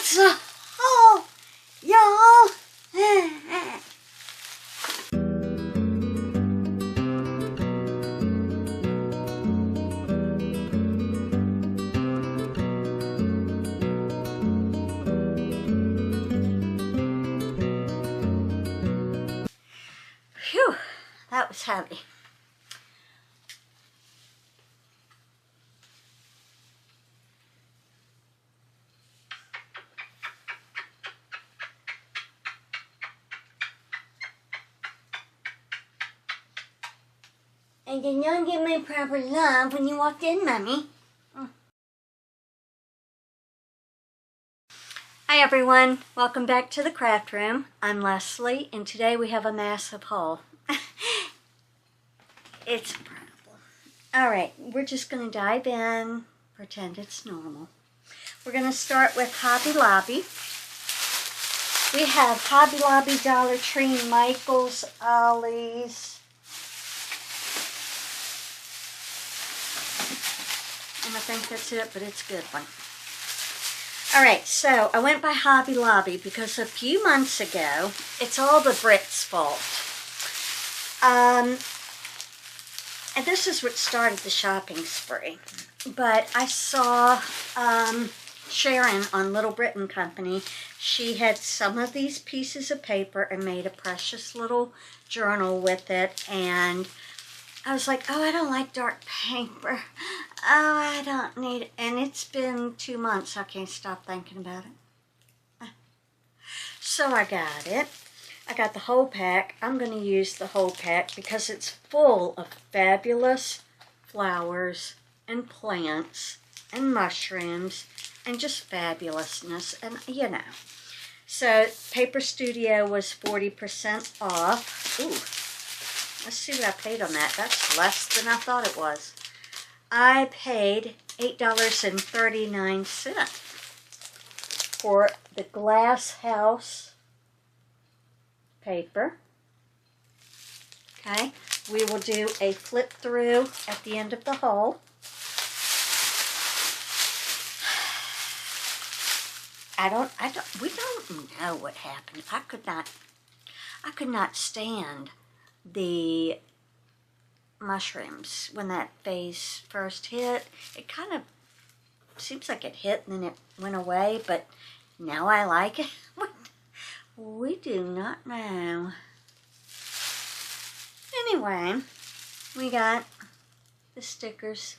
That's a haul, y'all. Phew, that was heavy. I did not get my proper love when you walked in, Mommy. Hi everyone, welcome back to the craft room. I'm Leslie, and today we have a massive haul. It's a problem. Alright, we're just going to dive in, pretend it's normal. We're going to start with Hobby Lobby. We have Hobby Lobby, Dollar Tree, Michael's, Ollies. And I think that's it, but it's a good one. Alright, so I went by Hobby Lobby because a few months ago, it's all the Brits' fault. And this is what started the shopping spree. But I saw Sharon on Little Britain Company. She had some of these pieces of paper and made a precious little journal with it. And I was like, oh, I don't like dark paper. Oh, I don't need it. And it's been 2 months. I can't stop thinking about it. So I got it. I got the whole pack. I'm going to use the whole pack because it's full of fabulous flowers and plants and mushrooms and just fabulousness. And, you know. So, Paper Studio was 40% off. Ooh. Let's see what I paid on that. That's less than I thought it was. I paid $8.39 for the Glass House paper. Okay, we will do a flip through at the end of the haul. We don't know what happened. I could not stand the mushrooms when that phase first hit. It kind of seems like it hit and then it went away, but now I like it. We do not know. Anyway, we got the stickers.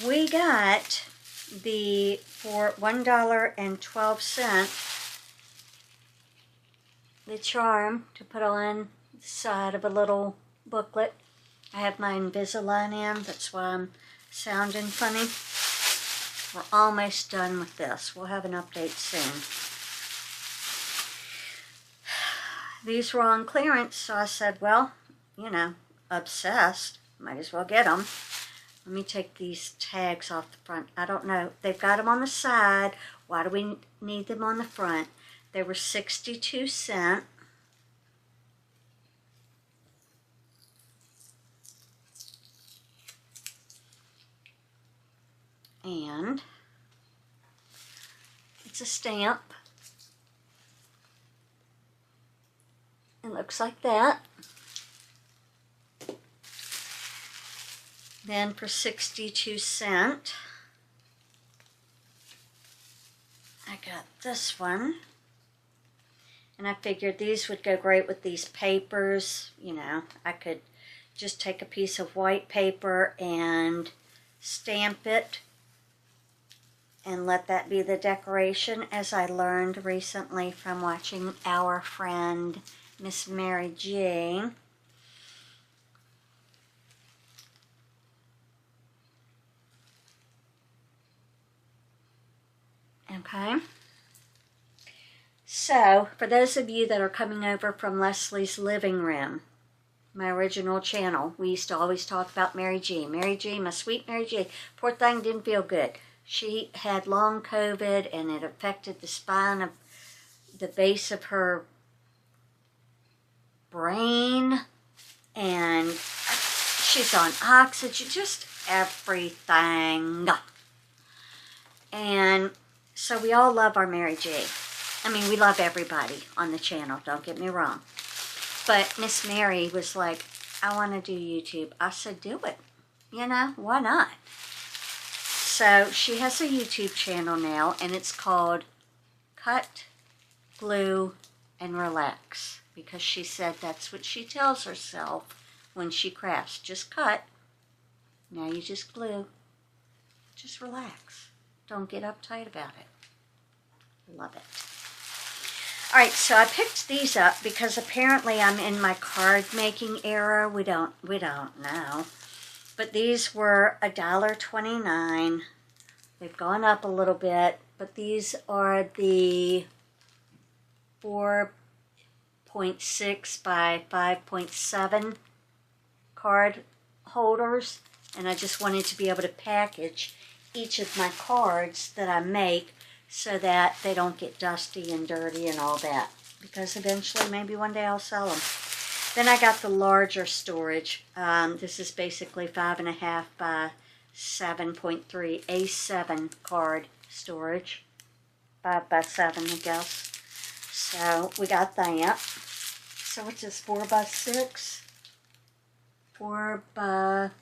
We got the, for $1.12, the charm to put on the side of a little booklet. I have my Invisalign in, that's why I'm sounding funny. We're almost done with this. We'll have an update soon. These were on clearance, so I said, well, you know, obsessed, might as well get them. Let me take these tags off the front. I don't know. They've got them on the side. Why do we need them on the front? They were 62 cents. And it's a stamp. It looks like that. Then for 62 cents, I got this one. And I figured these would go great with these papers. You know, I could just take a piece of white paper and stamp it and let that be the decoration, as I learned recently from watching our friend Miss Mary G. Okay. So, for those of you that are coming over from Leslie's Living Room, my original channel, we used to always talk about Mary G. Mary G, my sweet Mary G. Poor thing didn't feel good. She had long COVID and it affected the spine of the base of her brain, and she's on oxygen. Just everything. And so we all love our Mary G. I mean, we love everybody on the channel, don't get me wrong. But Miss Mary was like, I want to do YouTube. I said, do it. You know, why not? So she has a YouTube channel now, and it's called Cut, Glue, and Relax. Because she said that's what she tells herself when she crafts. Just cut. Now you just glue. Just relax. Don't get uptight about it. Love it. Alright, so I picked these up because apparently I'm in my card making era. We don't know. But these were $1.29. They've gone up a little bit, but these are the 4.6 by 5.7 card holders, and I just wanted to be able to package each of my cards that I make so that they don't get dusty and dirty and all that, because eventually maybe one day I'll sell them. Then I got the larger storage. This is basically 5.5 by 7.3 A7 card storage. 5 by 7, I guess. So we got that. So what's this, 4 by 6? 4 by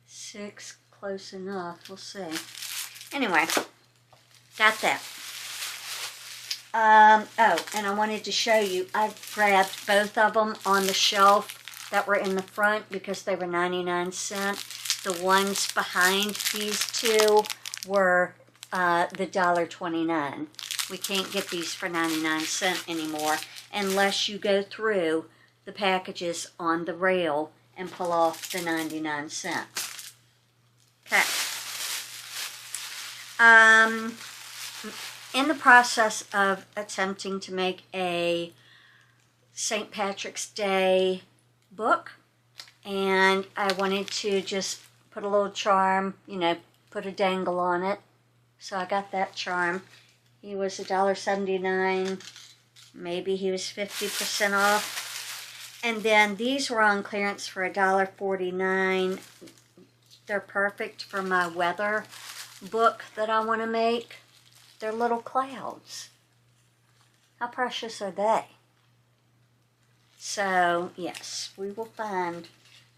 6, close enough. We'll see. Anyway, got that. Oh, and I wanted to show you, I grabbed both of them on the shelf that were in the front because they were 99¢. The ones behind these two were the $1.29. We can't get these for 99¢ anymore unless you go through the packages on the rail and pull off the 99¢. Okay. In the process of attempting to make a St. Patrick's Day book, and I wanted to just put a little charm, you know, put a dangle on it. So I got that charm. He was $1.79. Maybe he was 50% off. And then these were on clearance for $1.49. They're perfect for my weather book that I want to make. They're little clouds. How precious are they? So, yes, we will find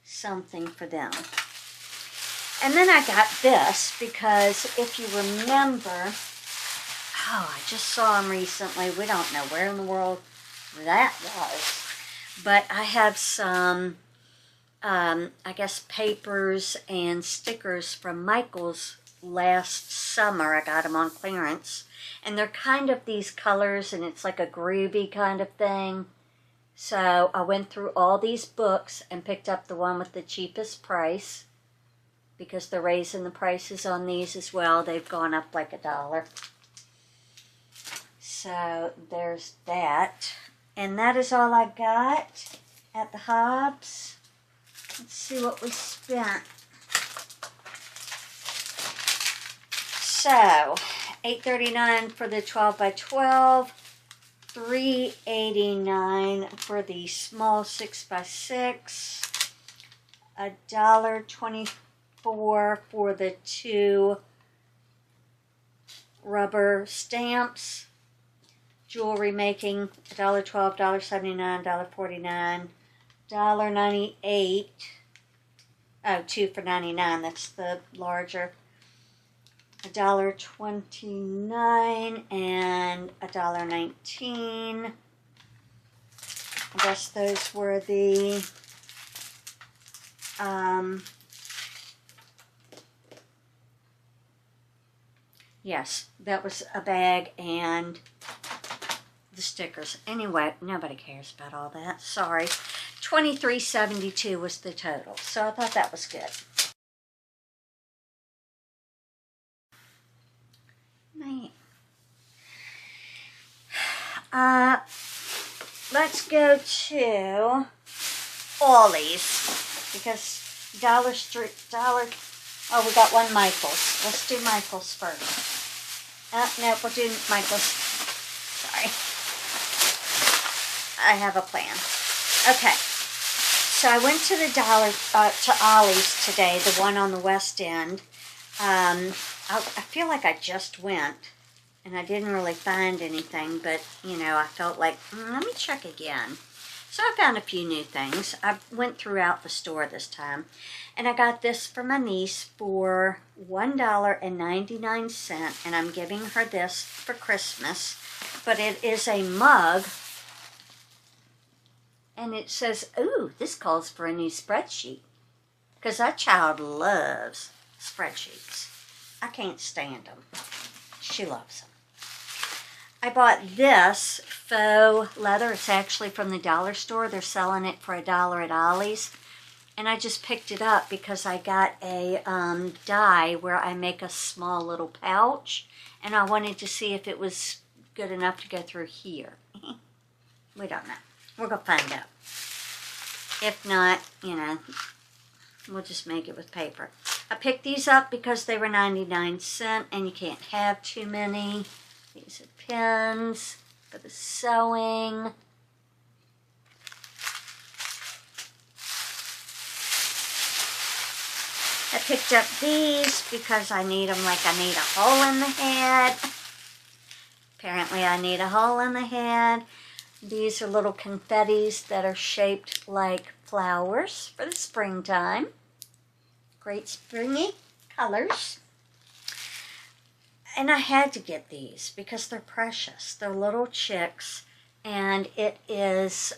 something for them. And then I got this because if you remember, oh, I just saw them recently. We don't know where in the world that was. But I have some, I guess, papers and stickers from Michael's last summer. I got them on clearance. And they're kind of these colors, and it's like a groovy kind of thing. So I went through all these books and picked up the one with the cheapest price, because they're raising the prices on these as well. They've gone up like $1. So there's that. And that is all I got at the Hobbs. Let's see what we spent. So, $8.39 for the 12 by 12, $3.89 for the small 6 by 6, $1.24 for the 2 rubber stamps, jewelry making $1.12, $1.79, $1.49, $1.98. Oh, 2 for $99. That's the larger. $1.29 and $1.19. I guess those were the yes, that was a bag and the stickers. Anyway, nobody cares about all that. Sorry. $23.72 was the total. So I thought that was good. Let's go to Ollies, because oh, we got one Michael's. Let's do Michael's first. No, we'll do Michael's. Sorry. I have a plan. Okay. So I went to the to Ollies today, the one on the West End. I feel like I just went, and I didn't really find anything, but, you know, I felt like, let me check again. So I found a few new things. I went throughout the store this time, and I got this for my niece for $1.99, and I'm giving her this for Christmas, but it is a mug, and it says, ooh, this calls for a new spreadsheet, because that child loves spreadsheets. I can't stand them. She loves them. I bought this faux leather. It's actually from the dollar store. They're selling it for $1 at Ollies. And I just picked it up because I got a die where I make a small little pouch. And I wanted to see if it was good enough to go through here. We don't know. We're going to find out. If not, you know, we'll just make it with paper. I picked these up because they were 99cents, and you can't have too many. These are pins for the sewing. I picked up these because I need them like I need a hole in the head. Apparently I need a hole in the head. These are little confettis that are shaped like flowers for the springtime. Great springy colors. And I had to get these because they're precious. They're little chicks, and it is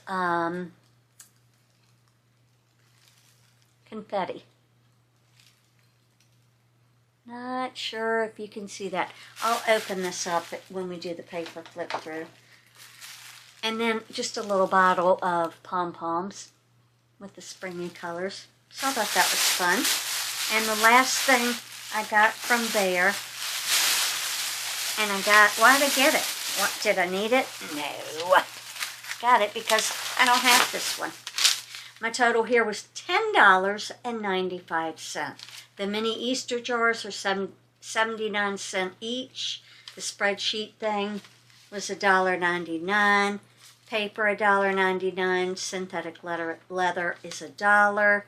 confetti. Not sure if you can see that. I'll open this up when we do the paper flip through. And then just a little bottle of pom-poms with the springy colors. So I thought that was fun. And the last thing I got from there, and I got, why did I get it? What, did I need it? No. Got it because I don't have this one. My total here was $10.95. The mini Easter jars are 79 cents each. The spreadsheet thing was $1.99. Paper $1.99. Synthetic leather is $1.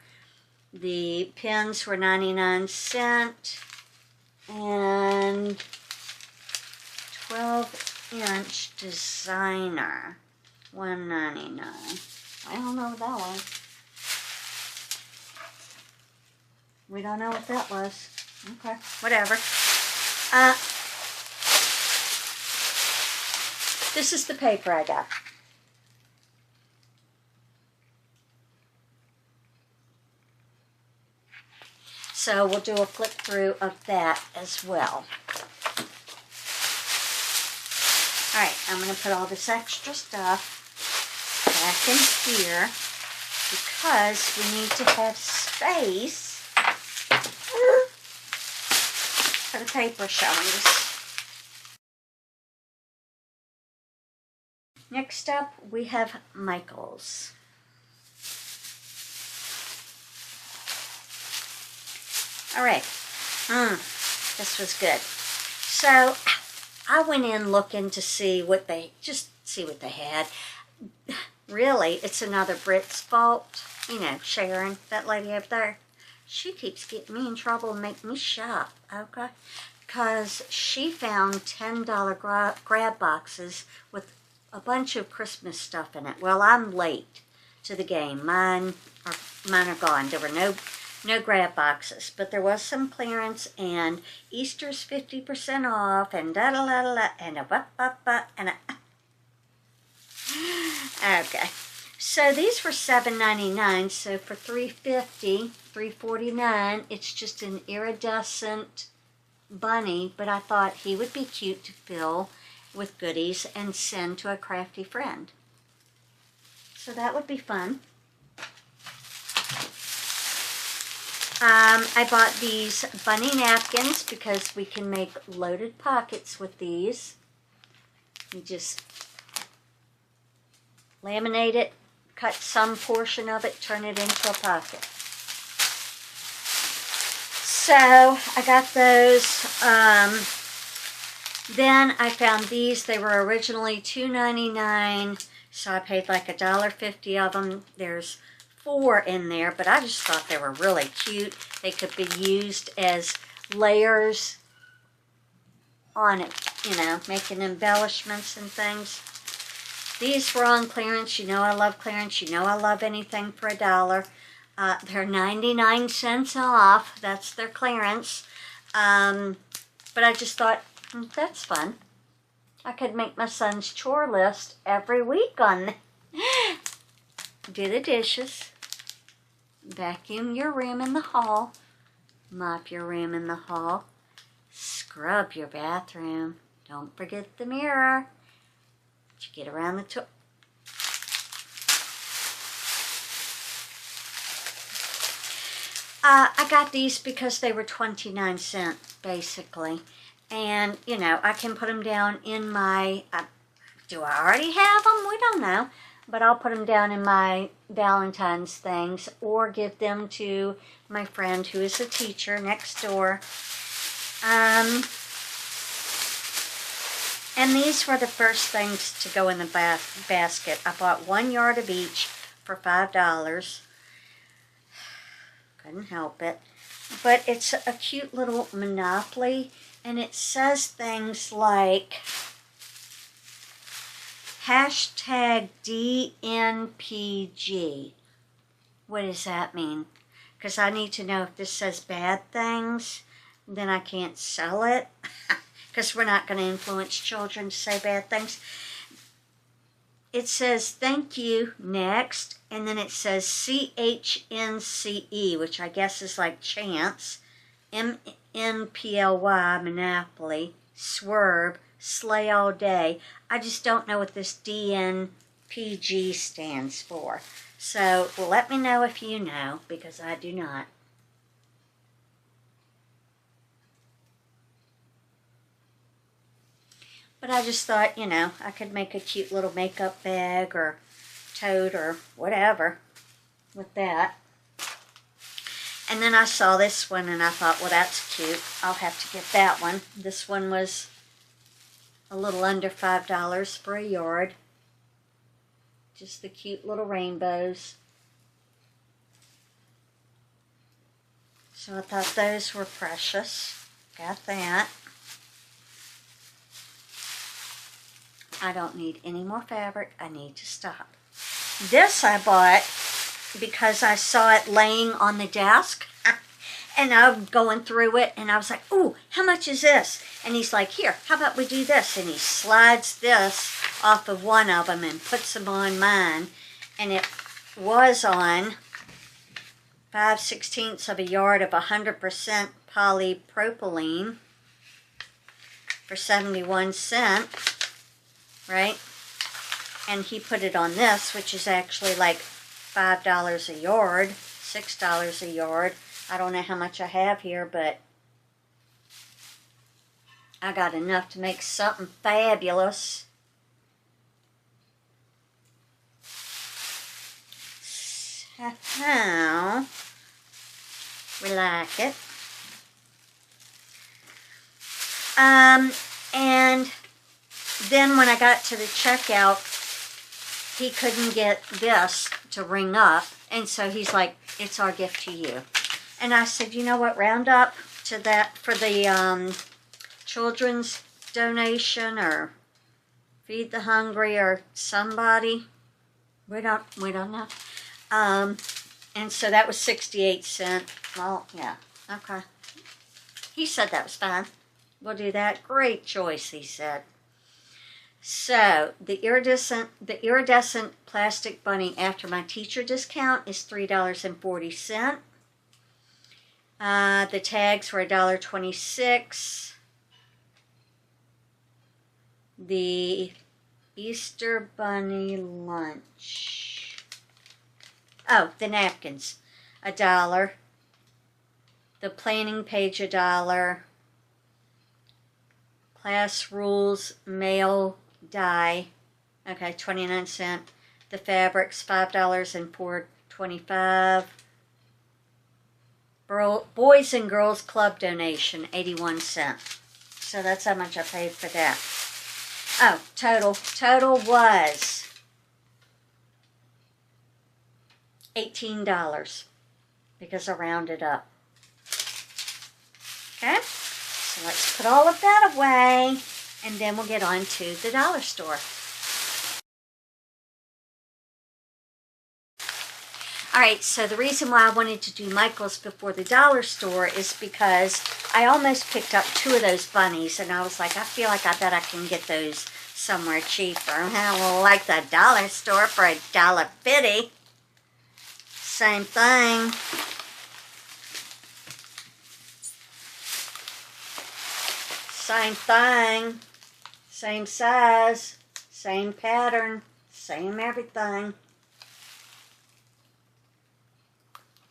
The pins were 99 cents. And 12-inch designer, $1.99. I don't know what that was. We don't know what that was. Okay, whatever. This is the paper I got. So we'll do a flip through of that as well. Alright, I'm going to put all this extra stuff back in here because we need to have space for the paper showings. Next up, we have Michael's. Alright, this was good. So, I went in looking to see what they had. Really, it's another Brit's fault. You know, Sharon, that lady up there. She keeps getting me in trouble and making me shop, okay? Because she found $10 grab boxes with a bunch of Christmas stuff in it. Well, I'm late to the game. Mine are gone. There were no grab boxes, but there was some clearance, and Easter's 50% off, and da-da-da-da-da, and a ba-ba-ba, and a... Okay, so these were $7.99, so for $3.50, $3.49, it's just an iridescent bunny, but I thought he would be cute to fill with goodies and send to a crafty friend. So that would be fun. I bought these bunny napkins because we can make loaded pockets with these. You just laminate it, cut some portion of it, turn it into a pocket. So I got those. Then I found these. They were originally $2.99, so I paid like $1.50 of them. There's 4 in there, but I just thought they were really cute. They could be used as layers on it, you know, making embellishments and things. These were on clearance. You know I love clearance. You know I love anything for $1. They're 99 cents off. That's their clearance. But I just thought, that's fun. I could make my son's chore list every week on do the dishes, vacuum your room in the hall, mop your room in the hall, scrub your bathroom. Don't forget the mirror. Did you get around the toilet? I got these because they were 29 cents, basically. And, you know, I can put them down in my, do I already have them? We don't know. But I'll put them down in my Valentine's things or give them to my friend who is a teacher next door. And these were the first things to go in the basket. I bought 1 yard of each for $5. Couldn't help it. But it's a cute little Monopoly, and it says things like hashtag DNPG. What does that mean? Because I need to know if this says bad things, then I can't sell it. Because we're not going to influence children to say bad things. It says thank you, next, and then it says CHNCE, which I guess is like chance, MNPLY, Monopoly, swerve, slay all day. I just don't know what this DNPG stands for. So let me know if you know, because I do not. But I just thought, you know, I could make a cute little makeup bag or tote or whatever with that. And then I saw this one and I thought, well, that's cute. I'll have to get that one. This one was a little under $5 for a yard. Just the cute little rainbows. So I thought those were precious. Got that. I don't need any more fabric. I need to stop. This I bought because I saw it laying on the desk. And I'm going through it and I was like, ooh, how much is this? And he's like, here, how about we do this? And he slides this off of one of them and puts them on mine. And it was on 5/16 of a yard of 100% polypropylene for 71 cents. Right? And he put it on this, which is actually like $5 a yard, $6 a yard. I don't know how much I have here, but I got enough to make something fabulous. So, we like it. And then when I got to the checkout, he couldn't get this to ring up. And so he's like, it's our gift to you. And I said, you know what, round up to that for the children's donation or Feed the Hungry or somebody. We don't know. And so that was 68 cents. Well, yeah, okay. He said that was fine. We'll do that. Great choice, he said. So, the iridescent plastic bunny after my teacher discount is $3.40. The tags were $1.26. The Easter Bunny lunch. Oh, the napkins, $1. The planning page, $1. Class rules, mail dye, okay, 29 cents. The fabrics, $5 and $4.25. Boys and Girls Club donation, 81 cents. So that's how much I paid for that. Oh, total was $18 because I rounded up. Okay, so let's put all of that away, and then we'll get on to the dollar store. Alright, so the reason why I wanted to do Michael's before the dollar store is because I almost picked up 2 of those bunnies, and I was like, I feel like I bet I can get those somewhere cheaper. Well, like the dollar store for $1.50. Same thing. Same thing. Same size. Same pattern. Same everything.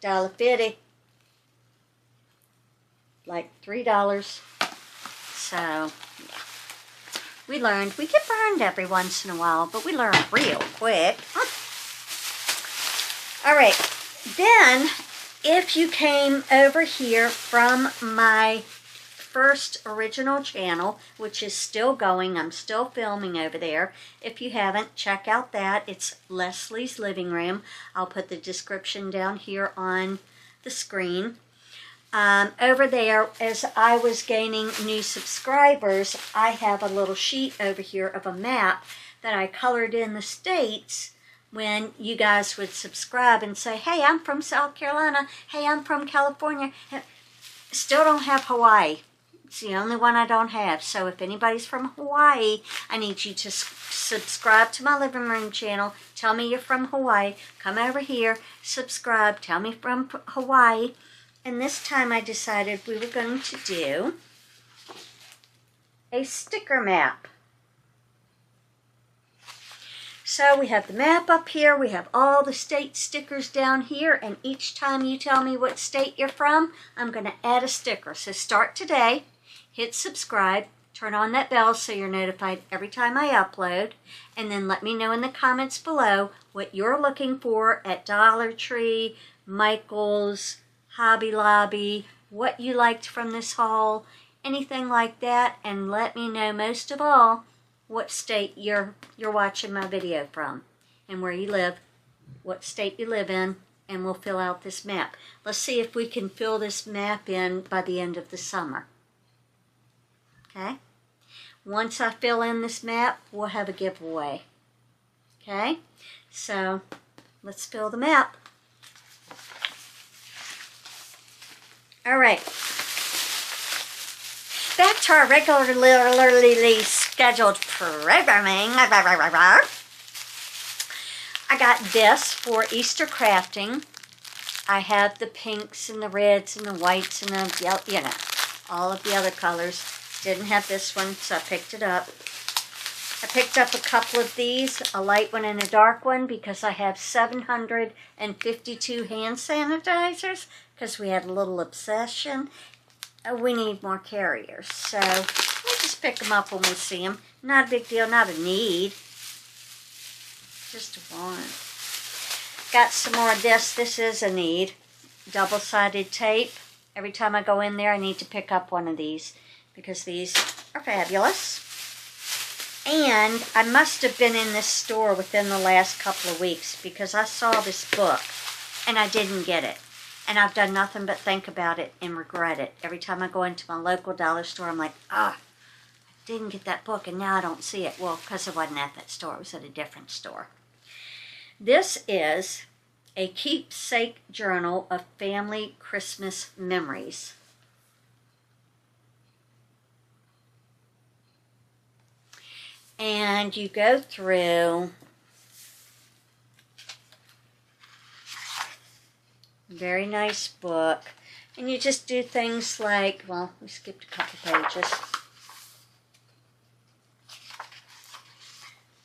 $1.50. Like $3. So, yeah. We learned. We get burned every once in a while, but we learn real quick. Alright, then, if you came over here from my first original channel, which is still going, I'm still filming over there. If you haven't, check out that. It's Leslee's Living Room. I'll put the description down here on the screen. Over there, as I was gaining new subscribers, I have a little sheet over here of a map that I colored in the states when you guys would subscribe and say, hey, I'm from South Carolina. Hey, I'm from California. Still don't have Hawaii. It's the only one I don't have. So if anybody's from Hawaii, I need you to subscribe to my Living Room channel. Tell me you're from Hawaii. Come over here, subscribe, tell me from Hawaii. And this time I decided we were going to do a sticker map. So we have the map up here, we have all the state stickers down here, and each time you tell me what state you're from, I'm going to add a sticker. So start today, hit subscribe, turn on that bell so you're notified every time I upload, and then let me know in the comments below what you're looking for at Dollar Tree, Michael's, Hobby Lobby, what you liked from this haul, anything like that, and let me know most of all what state you're watching my video from and where you live, what state you live in, and we'll fill out this map. Let's see if we can fill this map in by the end of the summer. Okay? Once I fill in this map, we'll have a giveaway. Okay? So, let's fill the map. Alright. Back to our regularly scheduled programming. I got this for Easter crafting. I have the pinks and the reds and the whites and the yellow, you know, all of the other colors. Didn't have this one, so I picked it up. I picked up a couple of these, a light one and a dark one, because I have 752 hand sanitizers, because we had a little obsession. We need more carriers, so we'll just pick them up when we see them. Not a big deal, not a need. Just one. Got some more of this. This is a need. Double-sided tape. Every time I go in there, I need to pick up one of these because these are fabulous. And I must have been in this store within the last couple of weeks because I saw this book and I didn't get it. And I've done nothing but think about it and regret it. Every time I go into my local dollar store, I'm like, I didn't get that book and now I don't see it. Well, because it wasn't at that store. It was at a different store. This is a keepsake journal of family Christmas memories. And you go through very nice book, and you just do things like, well, we skipped a couple pages.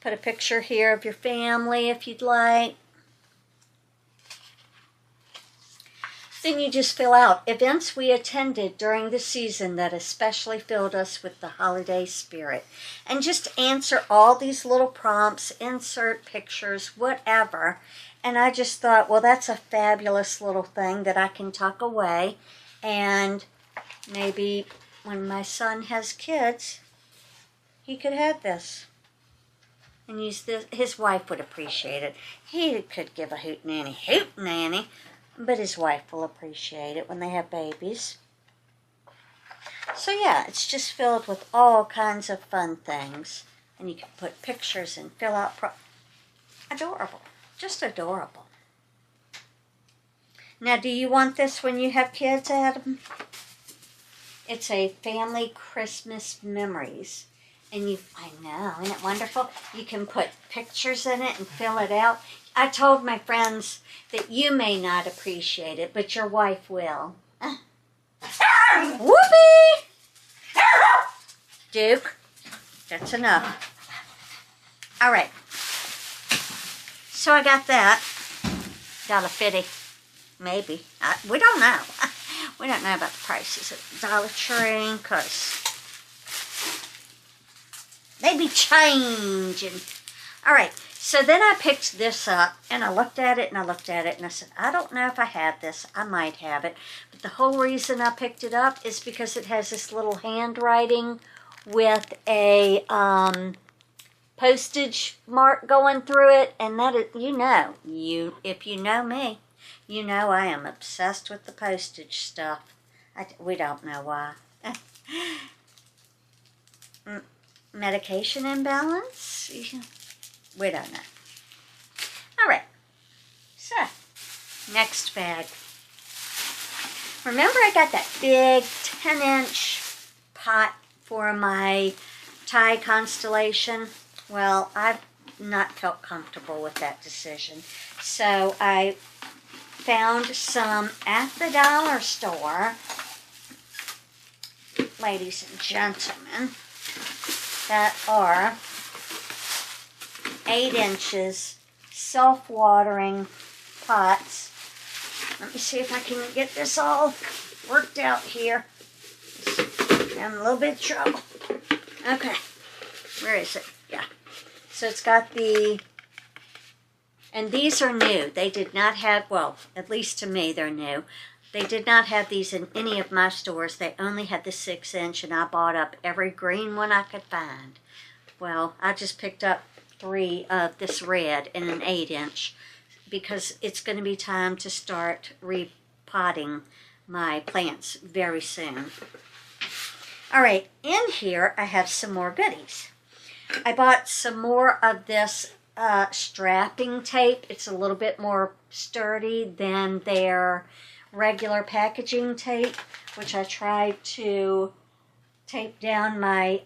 Put a picture here of your family if you'd like. Then you just fill out events we attended during the season that especially filled us with the holiday spirit. And just answer all these little prompts, insert pictures, whatever. And I just thought, well, that's a fabulous little thing that I can tuck away. And maybe when my son has kids, he could have this. and use this. His wife would appreciate it. He could give a hootenanny, but his wife will appreciate it when they have babies. So yeah, it's just filled with all kinds of fun things. And you can put pictures and fill out adorable. Just adorable. Now, do you want this when you have kids, Adam? It's a family Christmas memories. And I know, isn't it wonderful? You can put pictures in it and fill it out. I told my friends that you may not appreciate it, but your wife will. Whoopee! Duke, that's enough. All right. So I got that. Got a $50, maybe. We don't know. We don't know about the prices at Dollar Tree, because they be changing. All right, so then I picked this up, and I looked at it, and I looked at it, and I said, I don't know if I have this. I might have it. But the whole reason I picked it up is because it has this little handwriting with a postage mark going through it, and that is, if you know me, you know I am obsessed with the postage stuff. We don't know why. Medication imbalance? We don't know. All right. So, next bag. Remember I got that big 10-inch pot for my Thai constellation? Well, I've not felt comfortable with that decision. So I found some at the dollar store, ladies and gentlemen, that are 8 inches self-watering pots. Let me see if I can get this all worked out here. I'm in a little bit of trouble. Okay, where is it? Yeah. So it's got and these are new. They did not have, well, at least to me, they're new. They did not have these in any of my stores. They only had the 6-inch, and I bought up every green one I could find. Well, I just picked up 3 of this red and an 8-inch because it's going to be time to start repotting my plants very soon. All right, in here I have some more goodies. I bought some more of this strapping tape. It's a little bit more sturdy than their regular packaging tape, which I tried to tape down my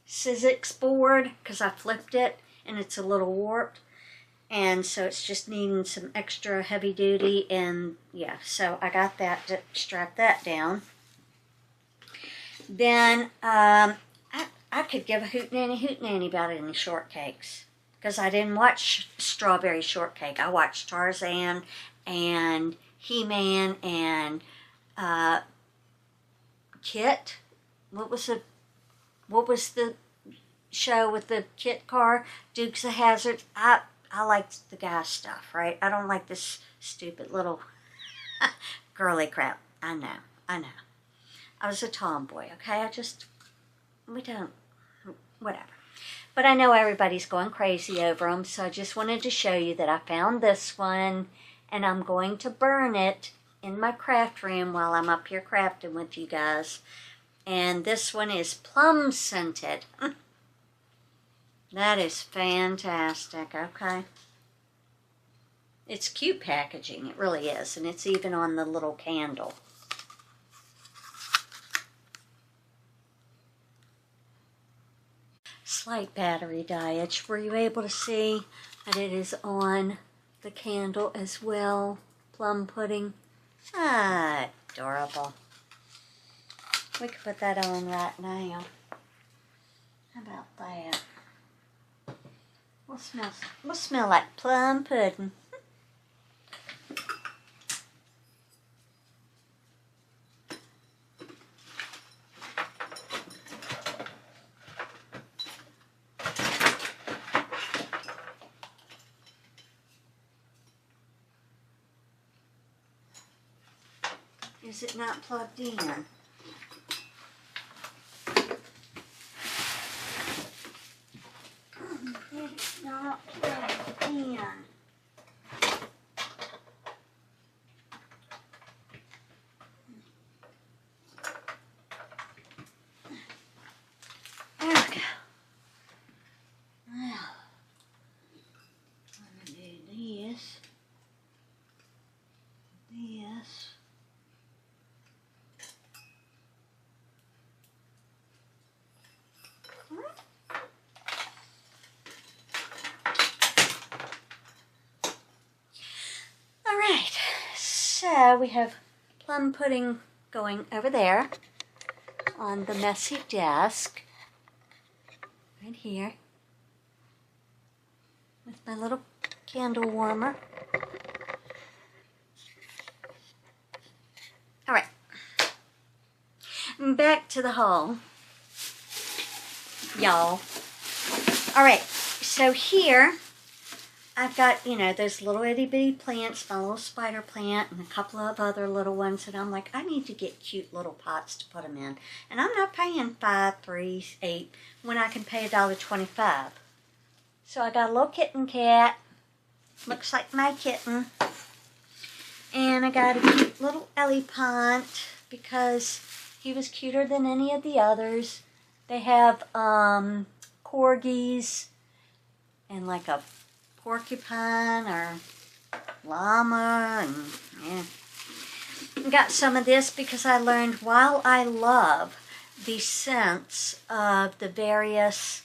Sizzix board because I flipped it and it's a little warped. And so it's just needing some extra heavy duty, and yeah, so I got that to strap that down. Then I could give a hootenanny about any shortcakes, because I didn't watch Strawberry Shortcake. I watched Tarzan and He-Man and Kit. What was the show with the Kit car? Dukes of Hazzard. I liked the guy stuff, right? I don't like this stupid little girly crap. I know. I was a tomboy, okay? Whatever. But I know everybody's going crazy over them, so I just wanted to show you that I found this one, and I'm going to burn it in my craft room while I'm up here crafting with you guys. And this one is plum scented. That is fantastic, okay? It's cute packaging, it really is, and it's even on the little candle. Slight battery diage. Were you able to see that it is on the candle as well? Plum pudding. Ah, adorable. We could put that on right now. How about that? We'll smell like plum pudding. Is it not plugged in? So we have plum pudding going over there on the messy desk. Right here. With my little candle warmer. All right. Back to the haul, y'all. All right, so here I've got, you know, those little itty bitty plants, my little spider plant and a couple of other little ones, and I'm like, I need to get cute little pots to put them in. And I'm not paying $5, $3, $8 when I can pay $1.25. So I got a little kitten cat, looks like my kitten. And I got a cute little Ellie pont because he was cuter than any of the others. They have corgis and like a porcupine or llama, and yeah. Got some of this because I learned, while I love the scents of the various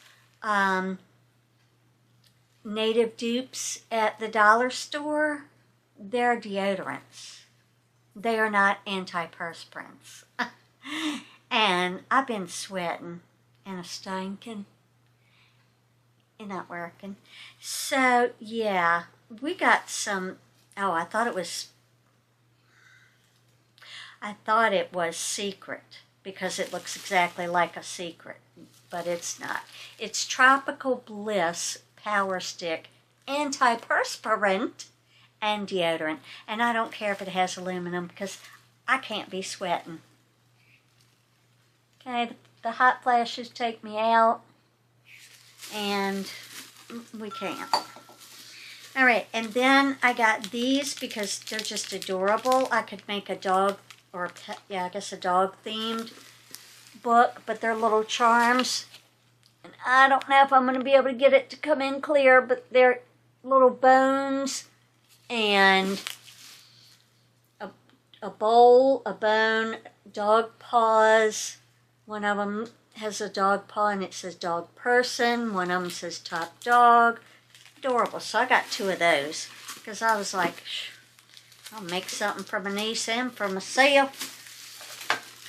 native dupes at the dollar store, they're deodorants. They are not antiperspirants. And I've been sweating and a stinking and not working. So yeah, we got some, oh, I thought it was Secret because it looks exactly like a Secret, but it's not. It's Tropical Bliss Power Stick Antiperspirant and deodorant. And I don't care if it has aluminum because I can't be sweating. Okay, the hot flashes take me out, and we can't. All right, and then I got these because they're just adorable. I could make a dog, or a pet, yeah, I guess a dog-themed book, but they're little charms. And I don't know if I'm going to be able to get it to come in clear, but they're little bones and a bowl, a bone, dog paws. One of them has a dog paw and it says dog person. One of them says top dog. Adorable. So I got 2 of those because I was like, I'll make something for my niece and for myself.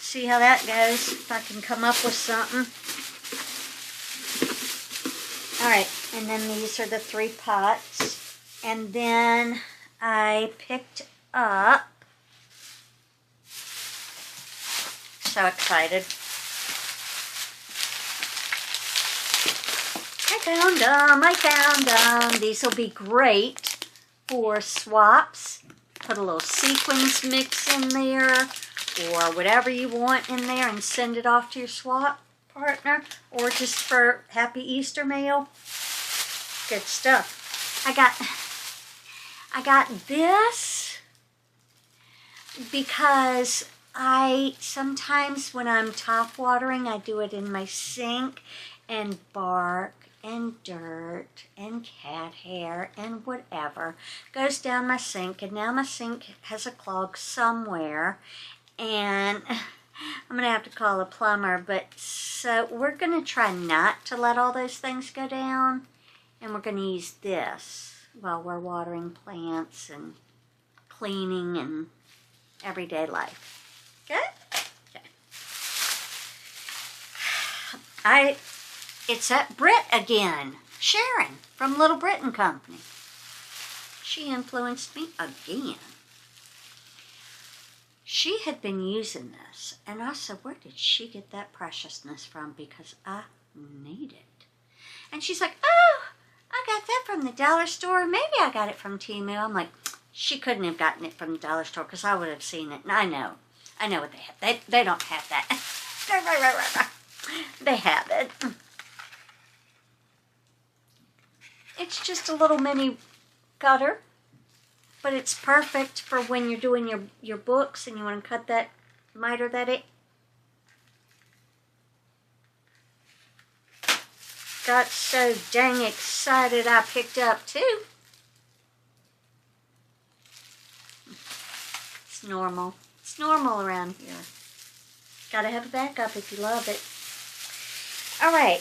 See how that goes, if I can come up with something. All right, and then these are the 3 pots. And then I picked up, so excited. I found them. These will be great for swaps. Put a little sequins mix in there or whatever you want in there and send it off to your swap partner, or just for Happy Easter mail. Good stuff. I got this because I sometimes when I'm top watering, I do it in my sink, and bark and dirt and cat hair and whatever goes down my sink, and now my sink has a clog somewhere, and I'm gonna have to call a plumber. But so we're gonna try not to let all those things go down, and we're gonna use this while we're watering plants and cleaning and everyday life. Okay? Okay. It's that Brit again, Sharon from Little Britain Company. She influenced me again. She had been using this, and I said, where did she get that preciousness from? Because I need it. And she's like, oh, I got that from the dollar store. Maybe I got it from Temu. I'm like, she couldn't have gotten it from the dollar store because I would have seen it. And I know what they have. They don't have that. They have it. It's just a little mini cutter, but it's perfect for when you're doing your books and you want to cut that miter that it. Got so dang excited I picked up 2. It's normal. It's normal around here. Gotta have a backup if you love it. All right.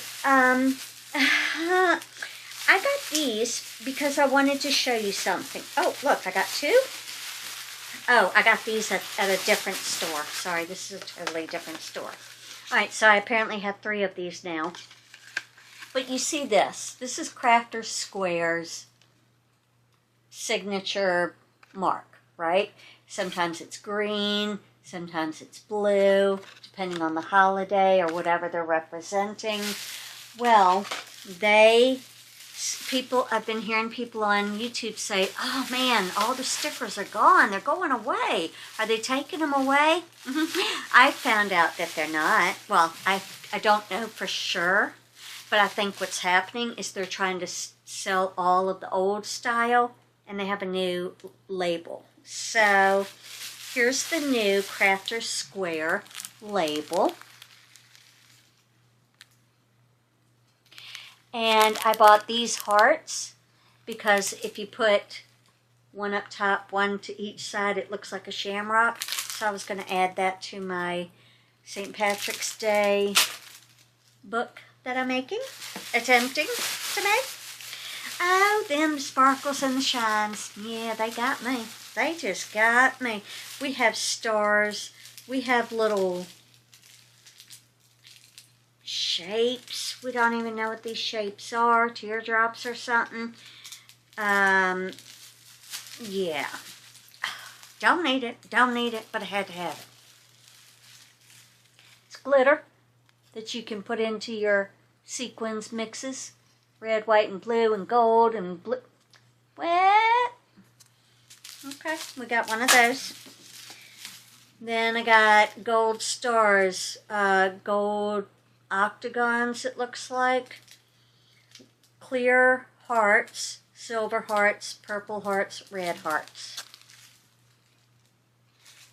I got these because I wanted to show you something. Oh, look, I got 2. Oh, I got these at a different store. Sorry, this is a totally different store. Alright, so I apparently have 3 of these now. But you see this. This is Crafter Squares signature mark, right? Sometimes it's green, sometimes it's blue, depending on the holiday or whatever they're representing. Well, I've been hearing people on YouTube say, oh man, all the stickers are gone. They're going away. Are they taking them away? I found out that they're not. Well, I don't know for sure, but I think what's happening is they're trying to sell all of the old style, and they have a new label. So here's the new Crafter Square label. And I bought these hearts because if you put one up top, one to each side, it looks like a shamrock. So I was going to add that to my St. Patrick's Day book that I'm attempting to make. Oh, them sparkles and the shines. Yeah, they got me. They just got me. We have stars. We have little shapes. We don't even know what these shapes are. Teardrops or something. Yeah. Don't need it, but I had to have it. It's glitter that you can put into your sequins mixes. Red, white, and blue, and gold, and blue. What? Okay, we got one of those. Then I got gold stars, gold octagons, it looks like. Clear hearts, silver hearts, purple hearts, red hearts.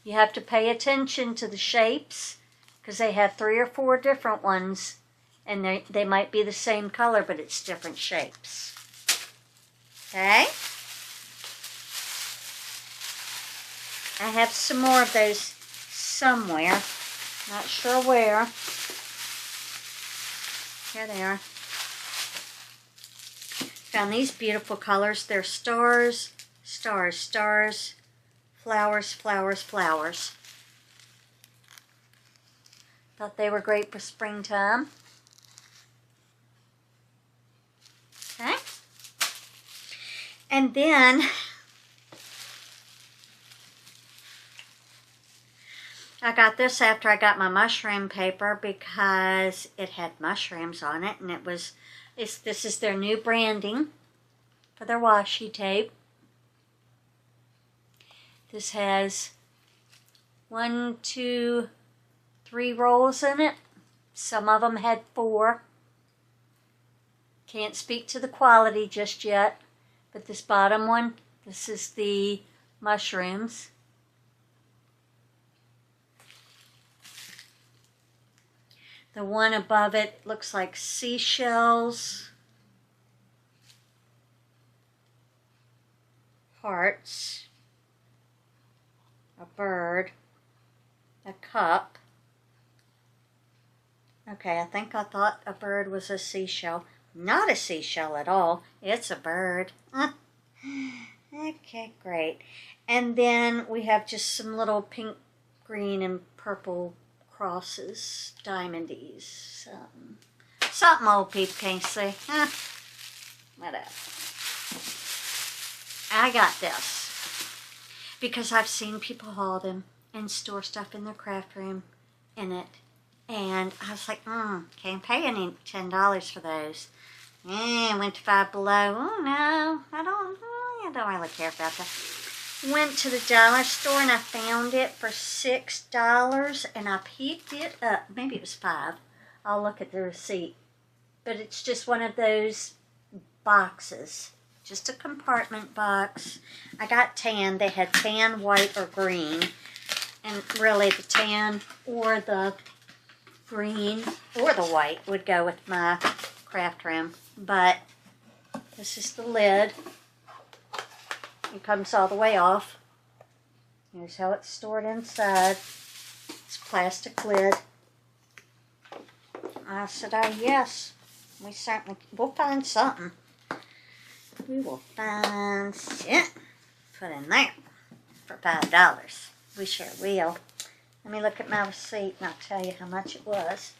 You have to pay attention to the shapes because they have 3 or 4 different ones, and they might be the same color, but it's different shapes. Okay? I have some more of those somewhere. Not sure where. Here they are. Found these beautiful colors. They're stars, stars, stars, flowers, flowers, flowers. Thought they were great for springtime. Okay. And then I got this after I got my mushroom paper because it had mushrooms on it, and this is their new branding for their washi tape. This has 1, 2, 3 rolls in it. Some of them had 4. Can't speak to the quality just yet, but this bottom one, this is the mushrooms. The one above it looks like seashells, hearts, a bird, a cup. Okay, I think I thought a bird was a seashell. Not a seashell at all. It's a bird. Okay, great. And then we have just some little pink, green, and purple crosses, diamondies, something old people can't see. Whatever. I got this because I've seen people haul them and store stuff in their craft room in it, and I was like, can't pay any $10 for those. Went to Five Below. Oh no, I don't really care about that. Went to the dollar store and I found it for $6 and I picked it up. Maybe it was $5. I'll look at the receipt. But it's just one of those boxes. Just a compartment box. I got tan. They had tan, white, or green. And really the tan or the green or the white would go with my craft room. But this is the lid. It comes all the way off. Here's how it's stored inside. It's a plastic lid. I said, yes, we'll find something. We will find it. Put in there. for $5. We sure will. Let me look at my receipt and I'll tell you how much it was.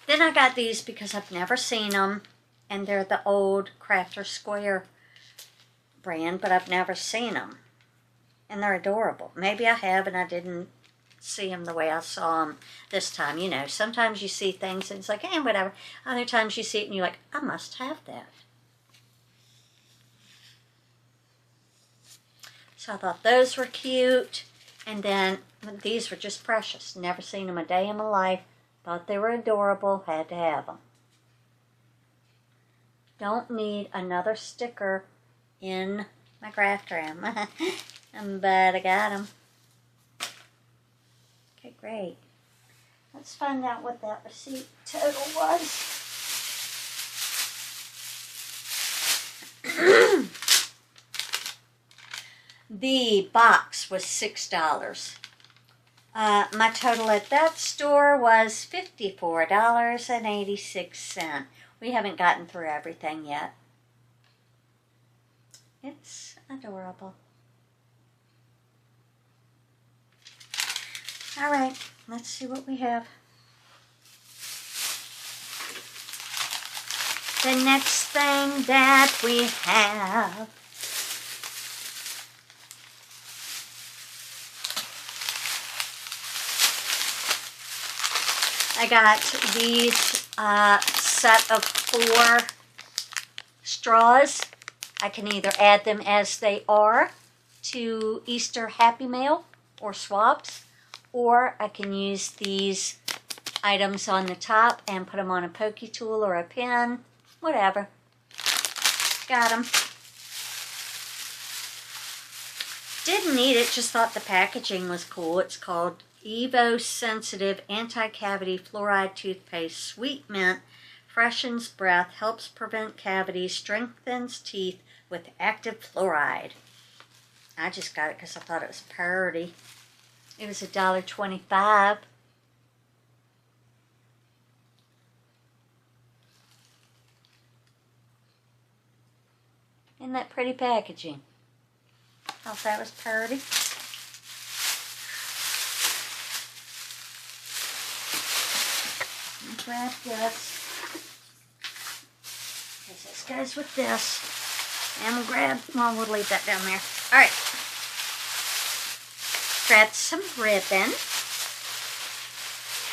Then I got these because I've never seen them, and they're the old Crafter Square brand, but I've never seen them. And they're adorable. Maybe I have and I didn't see them the way I saw them this time. You know, sometimes you see things and it's like, eh, whatever. Other times you see it and you're like, I must have that. So I thought those were cute. And then these were just precious. Never seen them a day in my life. Thought they were adorable. Had to have them. Don't need another sticker in my craft room. But I got them. Okay, great. Let's find out what that receipt total was. The box was $6. My total at that store was $54.86. We haven't gotten through everything yet. It's adorable. All right, let's see what we have. The next thing that we have I got these set of 4 straws. I can either add them as they are to Easter Happy Mail or swaps, or I can use these items on the top and put them on a pokey tool or a pen, whatever. Got them. Didn't need it, just thought the packaging was cool. It's called Evo Sensitive Anti-Cavity Fluoride Toothpaste. Sweet mint, freshens breath, helps prevent cavities, strengthens teeth with active fluoride. I just got it because I thought it was pretty. It was $1.25. Isn't that pretty packaging? Thought that was pretty. Grab this, because this goes with this, and we'll grab, well, we'll leave that down there. All right, grab some ribbon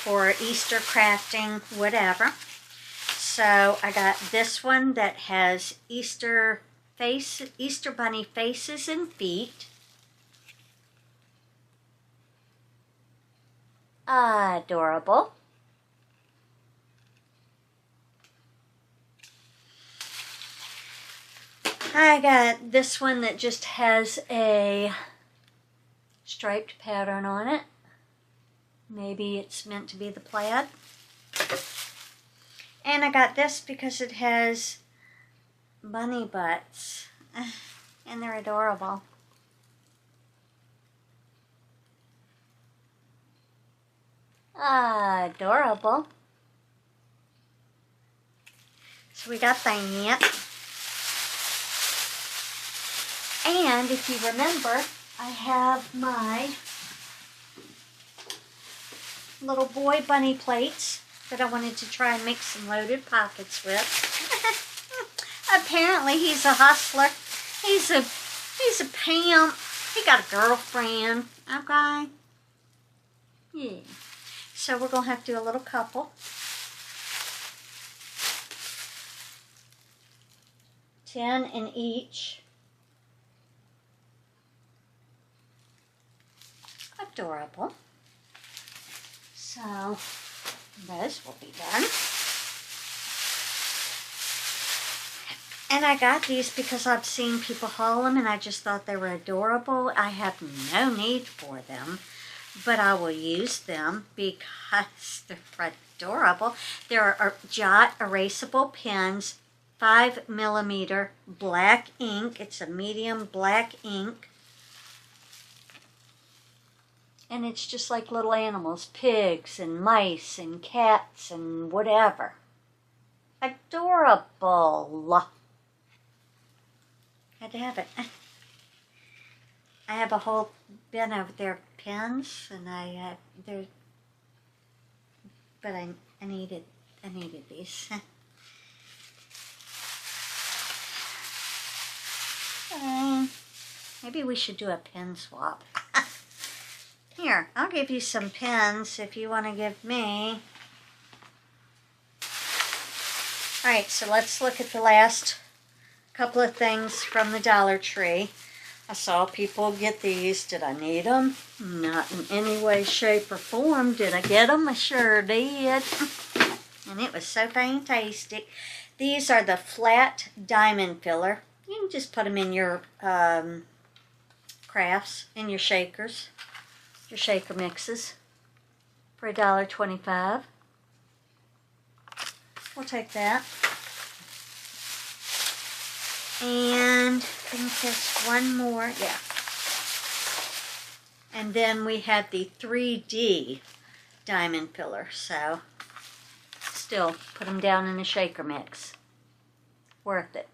for Easter crafting, whatever. So I got this one that has Easter bunny faces and feet. Adorable. I got this one that just has a striped pattern on it. Maybe it's meant to be the plaid. And I got this because it has bunny butts. And they're adorable. Adorable. So we got that. And if you remember, I have my little boy bunny plates that I wanted to try and make some loaded pockets with. Apparently he's a hustler. He's a pimp. He got a girlfriend. Okay. Yeah. So we're gonna have to do a little couple. 10 in each. Adorable. So those will be done. And I got these because I've seen people haul them and I just thought they were adorable. I have no need for them, but I will use them because they're adorable. There are Jot erasable pens, 5mm black ink. It's a medium black ink. And it's just like little animals, pigs and mice and cats and whatever. Adorable. Had to have it. I have a whole bin over there of pens, and but I needed these. Maybe we should do a pen swap. Here, I'll give you some pens if you want to give me. Alright, so let's look at the last couple of things from the Dollar Tree. I saw people get these. Did I need them? Not in any way, shape, or form. Did I get them? I sure did. And it was so fantastic. These are the flat diamond filler. You can just put them in your crafts, in your shakers, your shaker mixes for $1.25. We'll take that. And I think there's one more, yeah. And then we had the 3D diamond filler, so still put them down in a shaker mix. Worth it.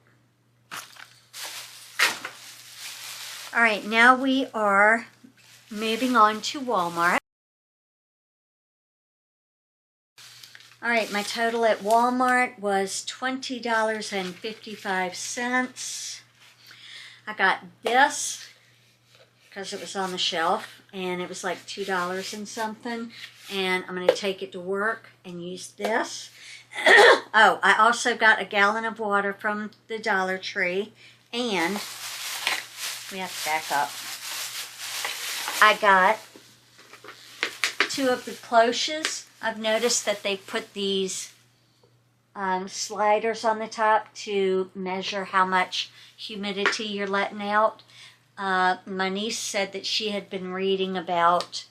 All right, now we are moving on to Walmart. All right, my total at Walmart was $20.55. I got this because it was on the shelf and it was like $2 and something. And I'm going to take it to work and use this. Oh, I also got a gallon of water from the Dollar Tree, and we have to back up. I got 2 of the cloches. I've noticed that they put these sliders on the top to measure how much humidity you're letting out. My niece said that she had been reading about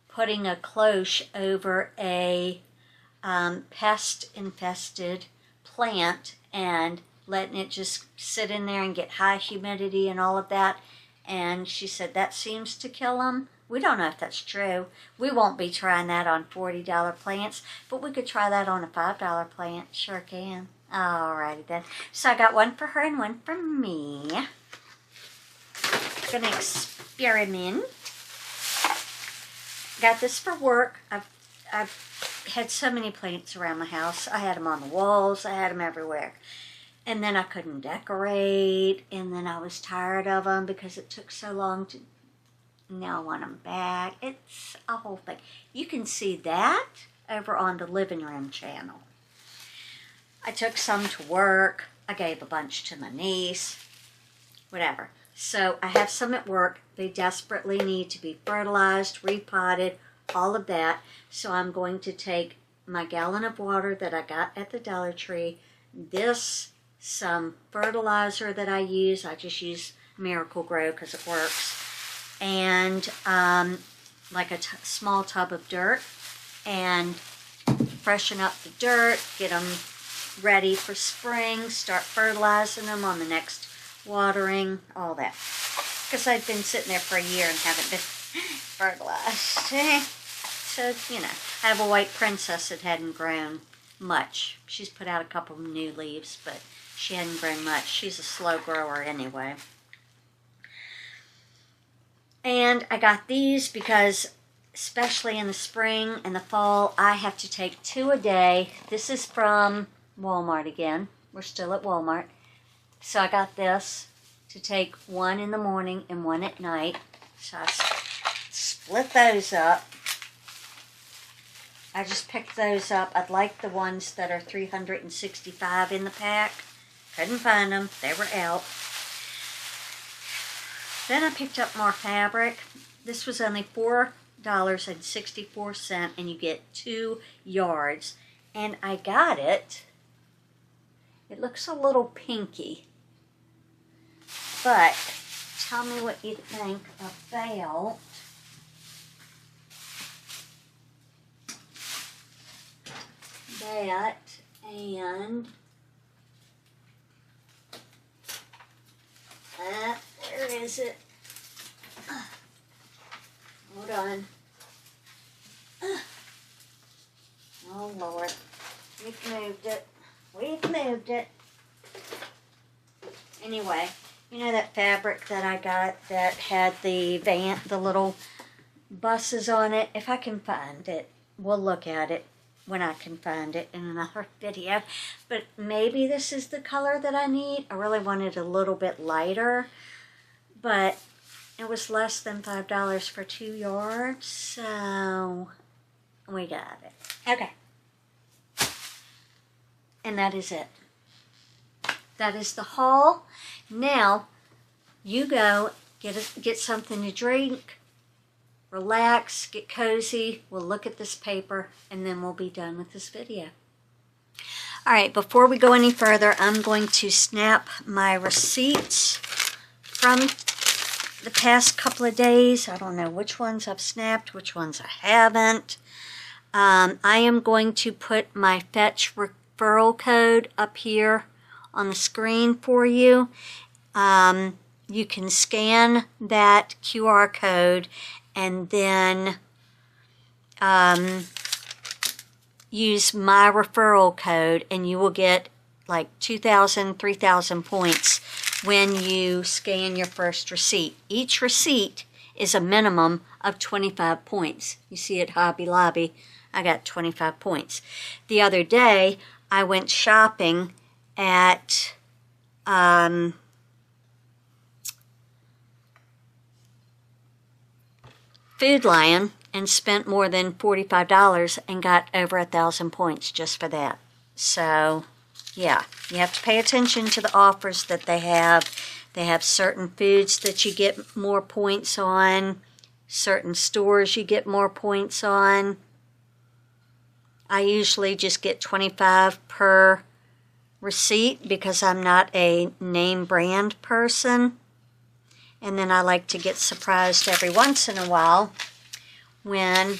putting a cloche over a pest-infested plant and letting it just sit in there and get high humidity and all of that. And she said that seems to kill them. We don't know if that's true. We won't be trying that on $40 plants, but we could try that on a $5 plant. Sure can. Alrighty then. So I got one for her and one for me. Gonna experiment. Got this for work. I've had so many plants around my house. I had them on the walls. I had them everywhere. And then I couldn't decorate. And then I was tired of them because it took so long to... Now I want them back. It's a whole thing. You can see that over on the living room channel. I took some to work. I gave a bunch to my niece. Whatever. So I have some at work. They desperately need to be fertilized, repotted, all of that. So I'm going to take my gallon of water that I got at the Dollar Tree, this, some fertilizer that I use. I just use Miracle Grow because it works. And like a small tub of dirt, and freshen up the dirt, get them ready for spring, start fertilizing them on the next watering, all that. Because I've been sitting there for a year and haven't been fertilized. So, you know, I have a white princess that hadn't grown much. She's put out a couple of new leaves, but she hadn't grown much. She's a slow grower anyway. And I got these because, especially in the spring and the fall, I have to take 2 a day. This is from Walmart again. We're still at Walmart. So I got this to take 1 in the morning and 1 at night. So I split those up. I just picked those up. I'd like the ones that are 365 in the pack. Couldn't find them. They were out. Then I picked up more fabric. This was only $4.64, and you get 2 yards. And I got it. It looks a little pinky. But tell me what you think about that. And where is it? Hold on. Oh Lord, we've moved it. We've moved it. Anyway, You know that fabric that I got that had the little buses on it? If I can find it, we'll look at it when I can find it in another video. But maybe this is the color that I need. I really wanted a little bit lighter, but it was less than $5 for 2 yards, so we got it. Okay. And that is it. That is the haul. Now, you go get something to drink, relax, get cozy. We'll look at this paper, and then we'll be done with this video. All right, before we go any further, I'm going to snap my receipts from the past couple of days. I don't know which ones I've snapped, which ones I haven't. I am going to put my Fetch referral code up here on the screen for you. You can scan that QR code and then use my referral code, and you will get like 2,000, 3,000 points when you scan your first receipt. Each receipt is a minimum of 25 points. You see at Hobby Lobby, I got 25 points. The other day, I went shopping at Food Lion and spent more than $45 and got over 1,000 points just for that. So, yeah, you have to pay attention to the offers that they have. They have certain foods that you get more points on, certain stores you get more points on. I usually just get 25 per receipt because I'm not a name brand person. And then I like to get surprised every once in a while when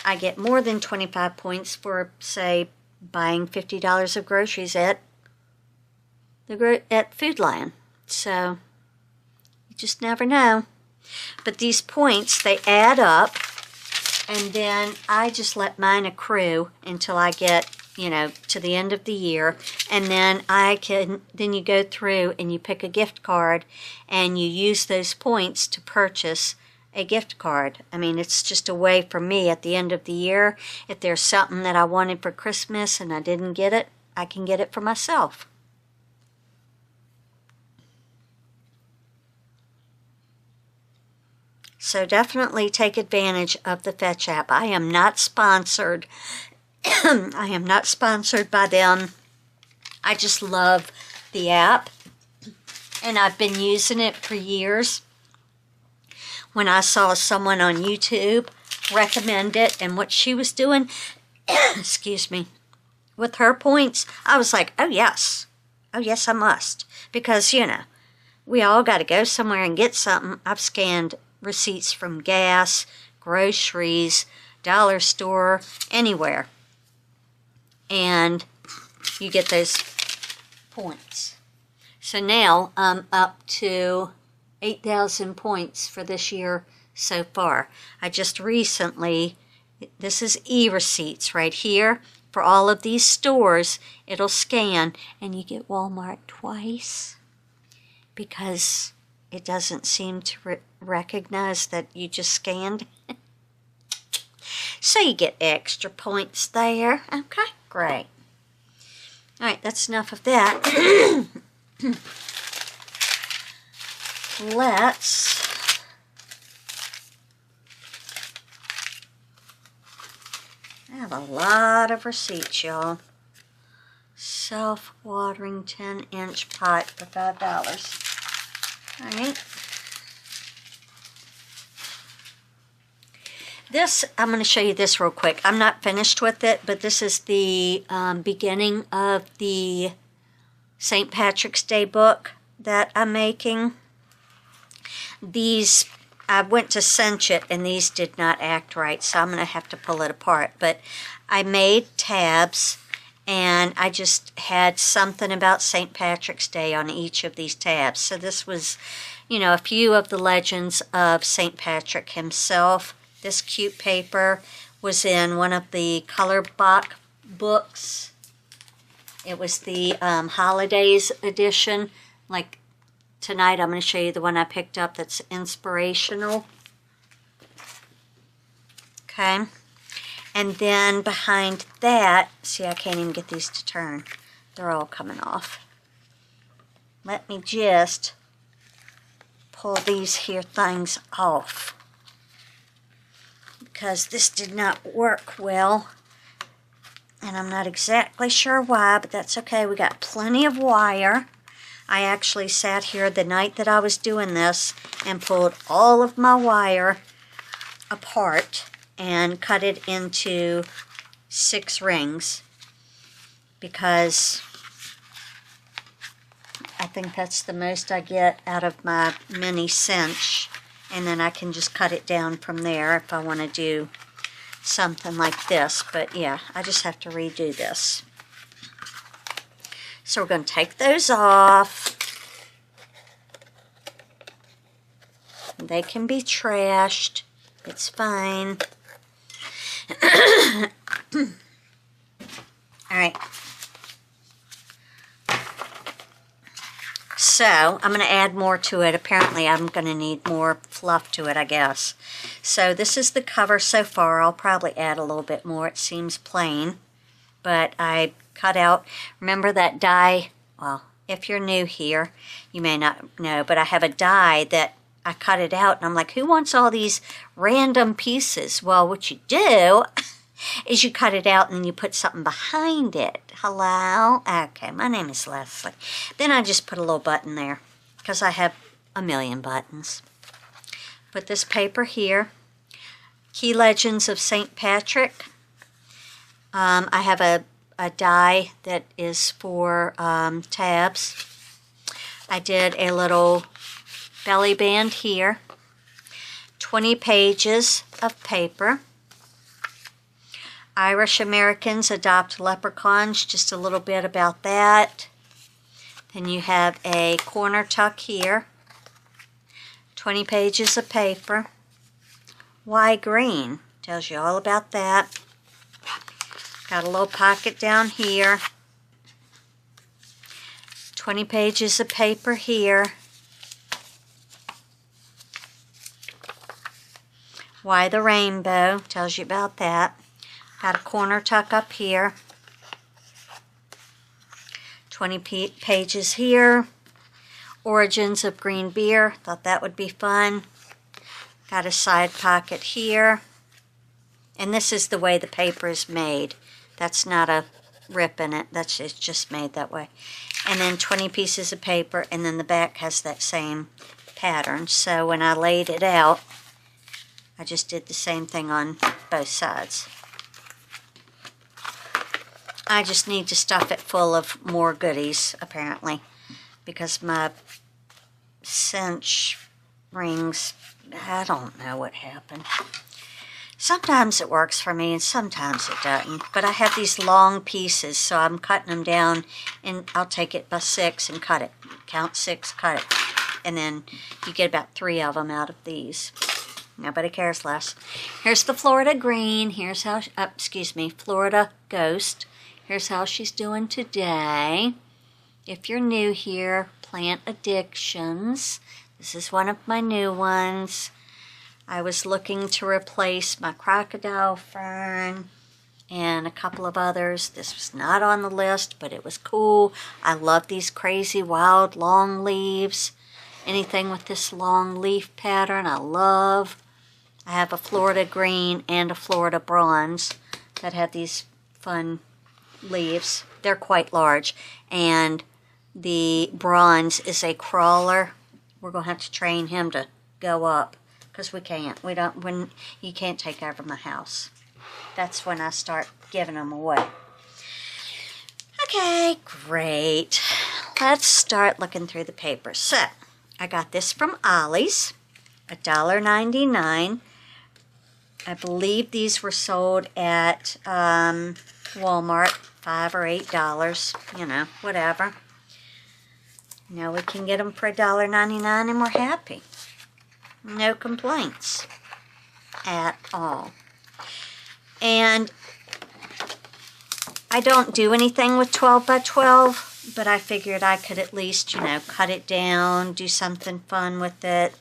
I get more than 25 points for, say, buying $50 of groceries at Food Lion. So, you just never know. But these points, they add up, and then I just let mine accrue until I get, you know, to the end of the year, and then then you go through and you pick a gift card and you use those points to purchase a gift card. I mean, it's just a way for me at the end of the year, if there's something that I wanted for Christmas and I didn't get it, I can get it for myself. So definitely take advantage of the Fetch app. I am not sponsored. I am not sponsored by them. I just love the app, and I've been using it for years. When I saw someone on YouTube recommend it and what she was doing, excuse me, with her points, I was like, oh yes, I must. Because, you know, we all got to go somewhere and get something. I've scanned receipts from gas, groceries, dollar store, anywhere. And you get those points. So now I'm up to 8,000 points for this year so far. I just recently, this is e-receipts right here. For all of these stores, it'll scan, and you get Walmart twice because it doesn't seem to recognize that you just scanned. So you get extra points there. Okay, great. All right, that's enough of that. I have a lot of receipts, y'all. Self-watering 10-inch pot for $5. All right. This, I'm going to show you this real quick. I'm not finished with it, but this is the beginning of the St. Patrick's Day book that I'm making. These, I went to cinch it, and these did not act right, so I'm going to have to pull it apart. But I made tabs, and I just had something about St. Patrick's Day on each of these tabs. So this was, you know, a few of the legends of St. Patrick himself. This cute paper was in one of the color box books. It was the holidays edition, like tonight I'm going to show you the one I picked up that's inspirational. Okay. And then behind that, see, I can't even get these to turn. They're all coming off. Let me just pull these here things off, because this did not work well. And I'm not exactly sure why, but that's okay. We got plenty of wire. I actually sat here the night that I was doing this and pulled all of my wire apart and cut it into 6 rings, because I think that's the most I get out of my mini cinch, and then I can just cut it down from there if I want to do something like this. But yeah, I just have to redo this. So we're going to take those off. They can be trashed. It's fine. Alright. So, I'm going to add more to it. Apparently, I'm going to need more fluff to it, I guess. So, this is the cover so far. I'll probably add a little bit more. It seems plain. But I cut out, remember that die? Well, if you're new here, you may not know, but I have a die that I cut it out, and I'm like, who wants all these random pieces? Well, what you do is you cut it out and then you put something behind it. Hello? Okay, my name is Leslie. Then I just put a little button there, because I have a million buttons. Put this paper here. Key Legends of St. Patrick. I have a die that is for tabs. I did a little belly band here. 20 pages of paper. Irish Americans adopt leprechauns, just a little bit about that. Then you have a corner tuck here. 20 pages of paper. Why green? Tells you all about that. Got a little pocket down here. 20 pages of paper here. Why the rainbow? Tells you about that. Got a corner tuck up here. 20 pages here. Origins of green beer. Thought that would be fun. Got a side pocket here. And this is the way the paper is made. That's not a rip in it. It's just made that way. And then 20 pieces of paper, and then the back has that same pattern. So when I laid it out, I just did the same thing on both sides. I just need to stuff it full of more goodies, apparently, because my cinch rings, I don't know what happened. Sometimes it works for me and sometimes it doesn't. But I have these long pieces, so I'm cutting them down, and I'll take it by 6 and cut it. Count 6, cut it. And then you get about 3 of them out of these. Nobody cares less. Here's the Florida green. Here's how, Florida ghost. Here's how she's doing today. If you're new here, plant addictions. This is one of my new ones. I was looking to replace my crocodile fern and a couple of others. This was not on the list, but it was cool. I love these crazy wild long leaves. Anything with this long leaf pattern I love. I have a Florida green and a Florida bronze that have these fun leaves. They're quite large, and the bronze is a crawler. We're going to have to train him to go up, because we can't. When you can't take over my house. That's when I start giving them away. Okay, great. Let's start looking through the paper. So, I got this from Ollies, $1.99. I believe these were sold at Walmart, $5 or $8, you know, whatever. Now we can get them for $1.99 and we're happy. No complaints at all. And I don't do anything with 12 by 12. but I figured I could at least, you know, cut it down, do something fun with it,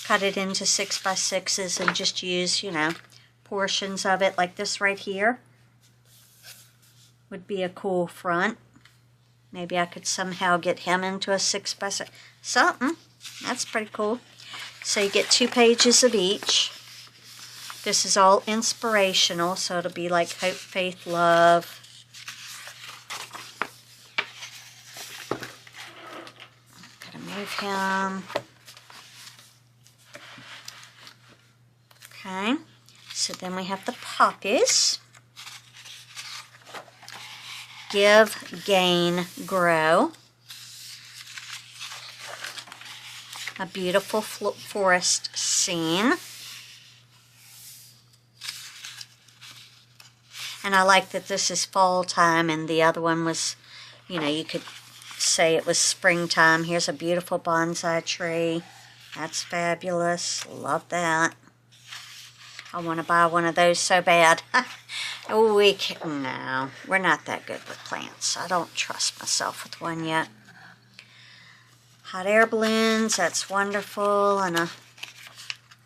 cut it into 6x6s and just use, you know, portions of it. Like this right here would be a cool front. Maybe I could somehow get him into a 6x6. Something. That's pretty cool. So you get 2 pages of each. This is all inspirational, so it'll be like hope, faith, love. Gotta move him. Okay, so then we have the poppies. Give, gain, grow. A beautiful forest scene. And I like that this is fall time and the other one was, you know, you could say it was springtime. Here's a beautiful bonsai tree. That's fabulous. Love that. I want to buy one of those so bad. Oh, no, we're not that good with plants. I don't trust myself with one yet. Hot air balloons, that's wonderful. On a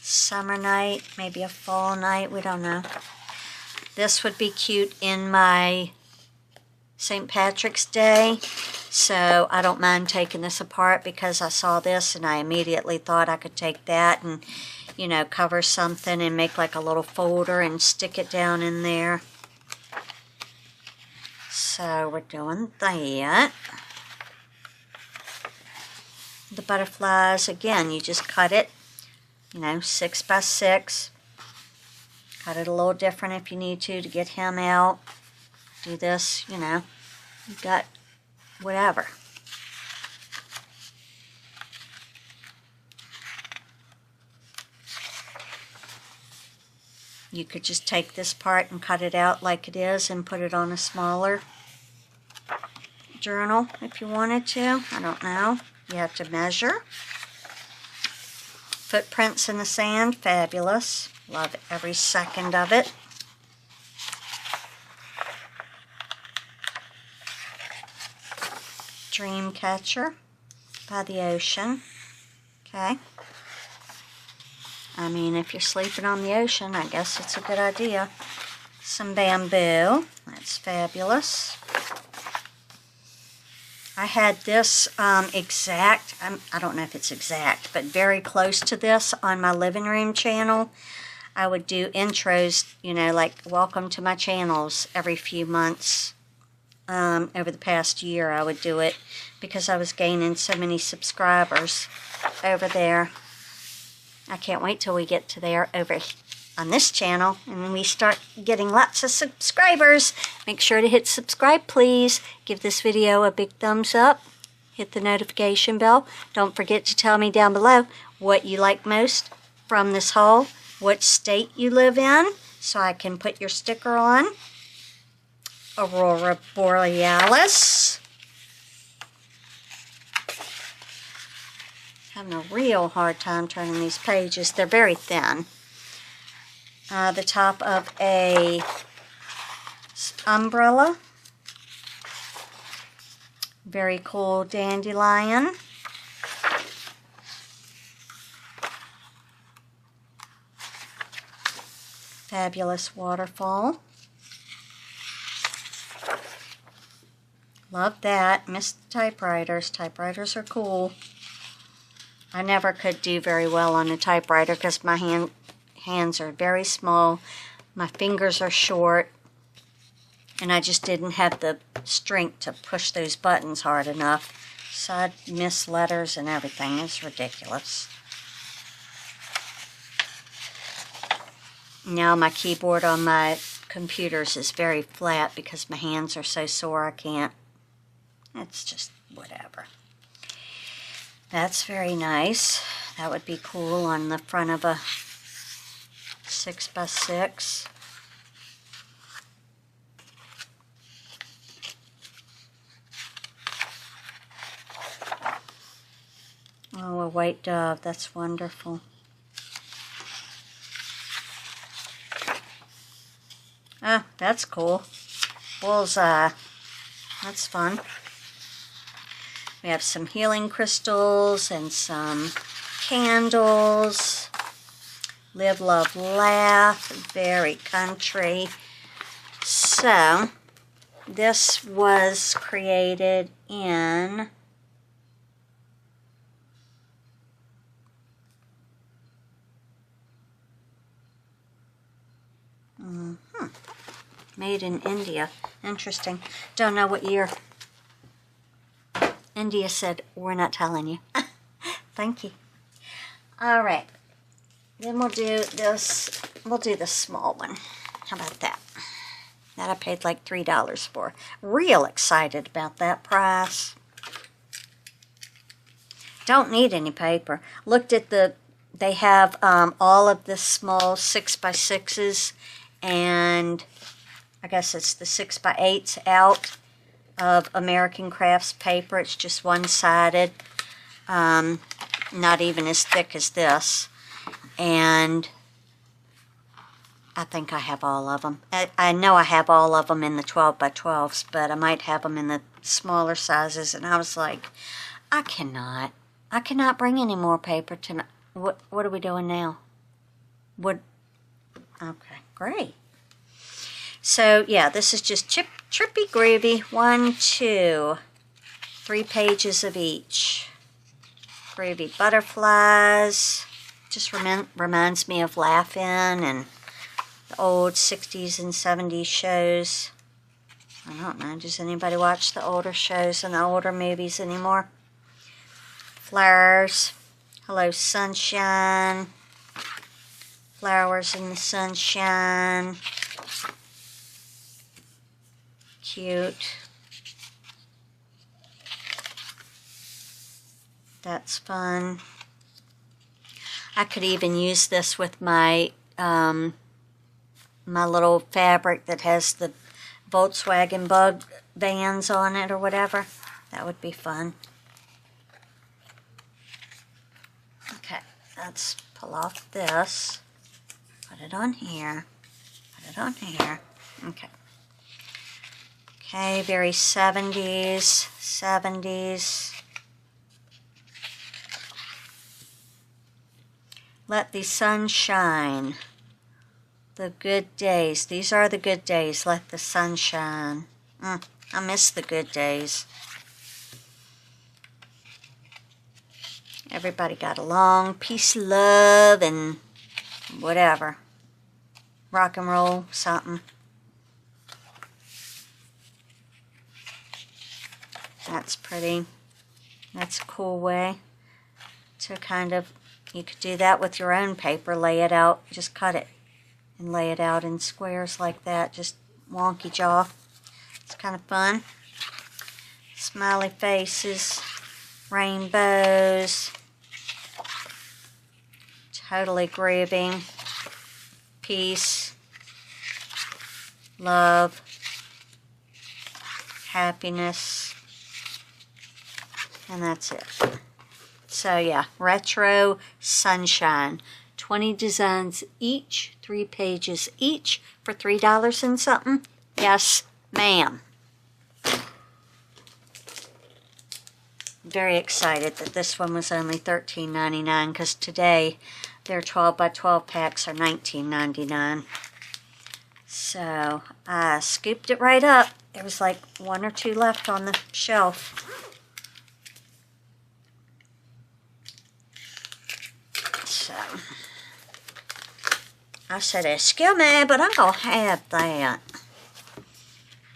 summer night, maybe a fall night, we don't know. This would be cute in my St. Patrick's Day. So I don't mind taking this apart because I saw this and I immediately thought I could take that and, you know, cover something and make like a little folder and stick it down in there. So we're doing that. The butterflies, again, you just cut it, you know, 6x6. Cut it a little different if you need to get him out. Do this, you know, you got whatever. You could just take this part and cut it out like it is and put it on a smaller journal if you wanted to. I don't know. You have to measure. Footprints in the sand, fabulous. Love every second of it. Dream catcher by the ocean. Okay. I mean, if you're sleeping on the ocean, I guess it's a good idea. Some bamboo. That's fabulous. I had this exact, I don't know if it's exact, but very close to this on my living room channel. I would do intros, you know, like welcome to my channels every few months. Over the past year, I would do it because I was gaining so many subscribers over there. I can't wait till we get to there over on this channel and we start getting lots of subscribers. Make sure to hit subscribe, please. Give this video a big thumbs up. Hit the notification bell. Don't forget to tell me down below what you like most from this haul, what state you live in, so I can put your sticker on. Aurora Borealis. Having a real hard time turning these pages. They're very thin. The top of a umbrella. Very cool dandelion. Fabulous waterfall. Love that. Miss the typewriters. Typewriters are cool. I never could do very well on a typewriter because my hands are very small. My fingers are short. And I just didn't have the strength to push those buttons hard enough. So I'd miss letters and everything. It's ridiculous. Now my keyboard on my computers is very flat because my hands are so sore I can't. It's just whatever. That's very nice. That would be cool on the front of a 6x6. Oh, a white dove. That's wonderful. Ah, that's cool. Bullseye. That's fun. We have some healing crystals and some candles. Live, love, laugh. Very country. So, this was created in made in India. Interesting. Don't know what year. India said, we're not telling you. Thank you. All right. Then we'll do this. We'll do the small one. How about that? That I paid like $3 for. Real excited about that price. Don't need any paper. Looked at the, they have all of the small 6x6s, and I guess it's the 6x8s out of American Crafts paper. It's just one-sided, not even as thick as this. And I think I have all of them. I know I have all of them in the 12x12s, but I might have them in the smaller sizes. And I was like, I cannot bring any more paper tonight. What are we doing now? Okay, great. So yeah, this is just trippy groovy. 1, 2, 3 pages of each. Groovy butterflies. Just reminds me of Laugh-In and the old 60s and 70s shows. I don't know, does anybody watch the older shows and the older movies anymore? Flowers. Hello, sunshine. Flowers in the sunshine. Cute. That's fun. I could even use this with my my little fabric that has the Volkswagen Bug vans on it or whatever. That would be fun. Okay, let's pull off this. Put it on here. Put it on here. Okay. Okay, very 70s. 70s. Let the sun shine. The good days. These are the good days. Let the sun shine. I miss the good days. Everybody got along. Peace, love, and whatever. Rock and roll, something. That's pretty. That's a cool way to kind of, you could do that with your own paper. Lay it out. Just cut it and lay it out in squares like that. Just wonky jaw. It's kind of fun. Smiley faces. Rainbows. Totally grooving. Peace. Love. Happiness. And that's it. So yeah, retro sunshine. 20 designs each, 3 pages each for $3 and something. Yes, ma'am. Very excited that this one was only $13.99 because today their 12x12 packs are $19.99. So I scooped it right up. There was like 1 or 2 left on the shelf. So I said, excuse me, but I'm going to have that.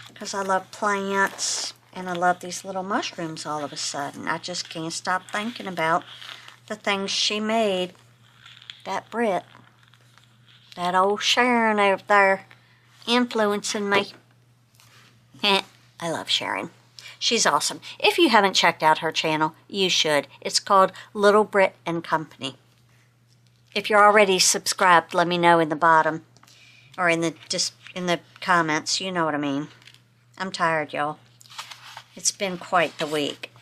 Because I love plants and I love these little mushrooms all of a sudden. I just can't stop thinking about the things she made. That Brit. That old Sharon over there influencing me. I love Sharon. She's awesome. If you haven't checked out her channel, you should. It's called Little Brit and Company. If you're already subscribed, let me know in the bottom. Or in the comments. You know what I mean. I'm tired, y'all. It's been quite the week.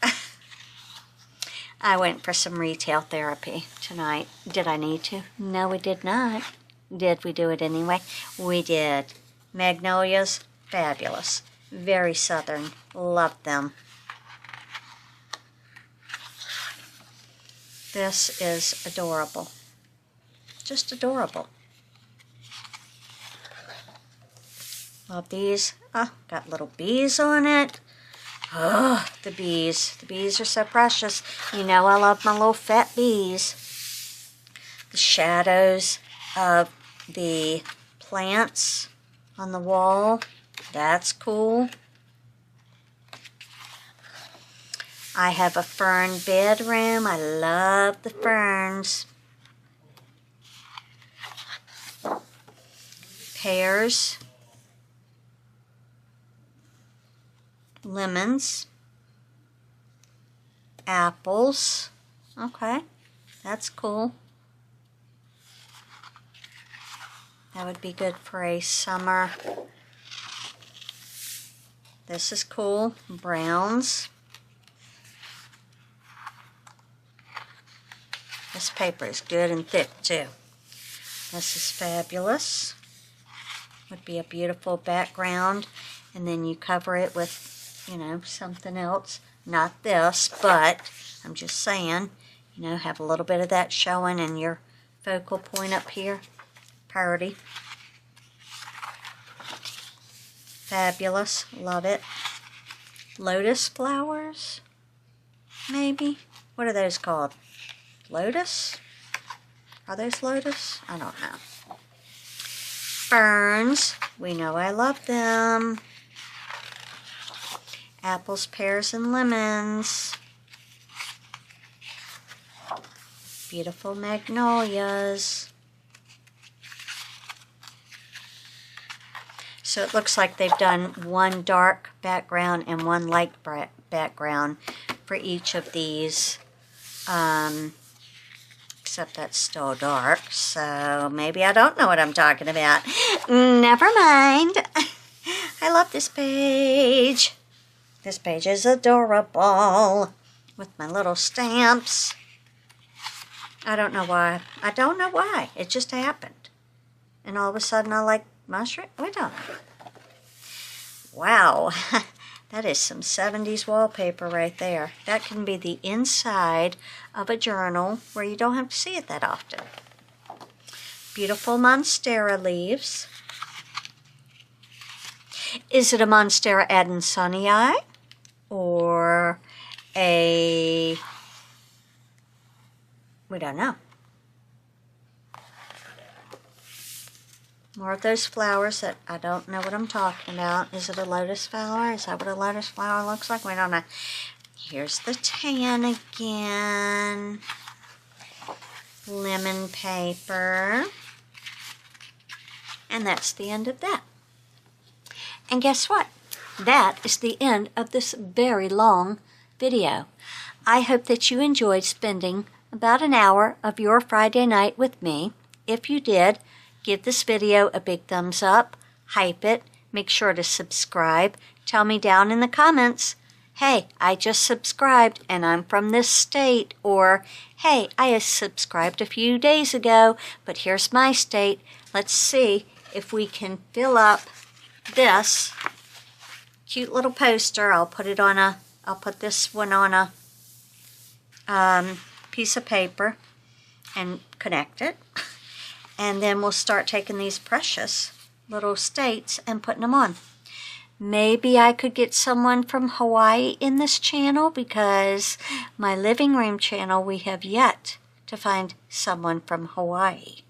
I went for some retail therapy tonight. Did I need to? No, we did not. Did we do it anyway? We did. Magnolias, fabulous. Very southern. Love them. This is adorable. Just adorable. Love these. Oh, got little bees on it. Oh, the bees. The bees are so precious. You know I love my little fat bees. The shadows of the plants on the wall. That's cool. I have a fern bedroom. I love the ferns. Pears. Lemons. Apples. Okay, that's cool. That would be good for a summer. This is cool. Browns. This paper is good and thick too. This is fabulous. Would be a beautiful background. And then you cover it with, you know, something else. Not this, but I'm just saying, you know, have a little bit of that showing in your focal point up here. Pretty. Fabulous. Love it. Lotus flowers, maybe? What are those called? Lotus? Are those lotus? I don't know. Ferns. We know I love them. Apples, pears, and lemons. Beautiful magnolias. So it looks like they've done one dark background and one light background for each of these. Except that's still dark, so maybe I don't know what I'm talking about. Never mind. I love this page. This page is adorable with my little stamps. I don't know why. I don't know why. It just happened. And all of a sudden I like mushroom. We don't know. Wow. That is some 70s wallpaper right there. That can be the inside of a journal where you don't have to see it that often. Beautiful monstera leaves. Is it a monstera adansonii or a... we don't know. More of those flowers that I don't know what I'm talking about. Is it a lotus flower? Is that what a lotus flower looks like? We don't know. Here's the tan again. Lemon paper. And that's the end of that. And guess what? That is the end of this very long video. I hope that you enjoyed spending about an hour of your Friday night with me. If you did, give this video a big thumbs up, hype it, make sure to subscribe. Tell me down in the comments, hey, I just subscribed and I'm from this state, or hey, I subscribed a few days ago, but here's my state. Let's see if we can fill up this cute little poster. I'll put this one on a piece of paper and connect it. And then we'll start taking these precious little states and putting them on. Maybe I could get someone from Hawaii in this channel, because my living room channel, we have yet to find someone from Hawaii.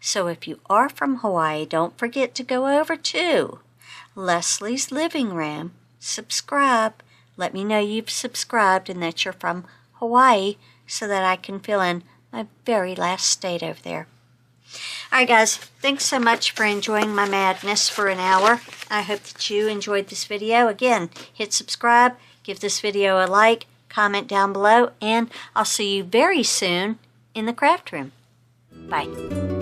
So if you are from Hawaii, don't forget to go over to Leslee's Living Room. Subscribe. Let me know you've subscribed and that you're from Hawaii so that I can fill in my very last state over there. Alright guys, thanks so much for enjoying my madness for an hour. I hope that you enjoyed this video. Again, hit subscribe, give this video a like, comment down below, and I'll see you very soon in the craft room. Bye.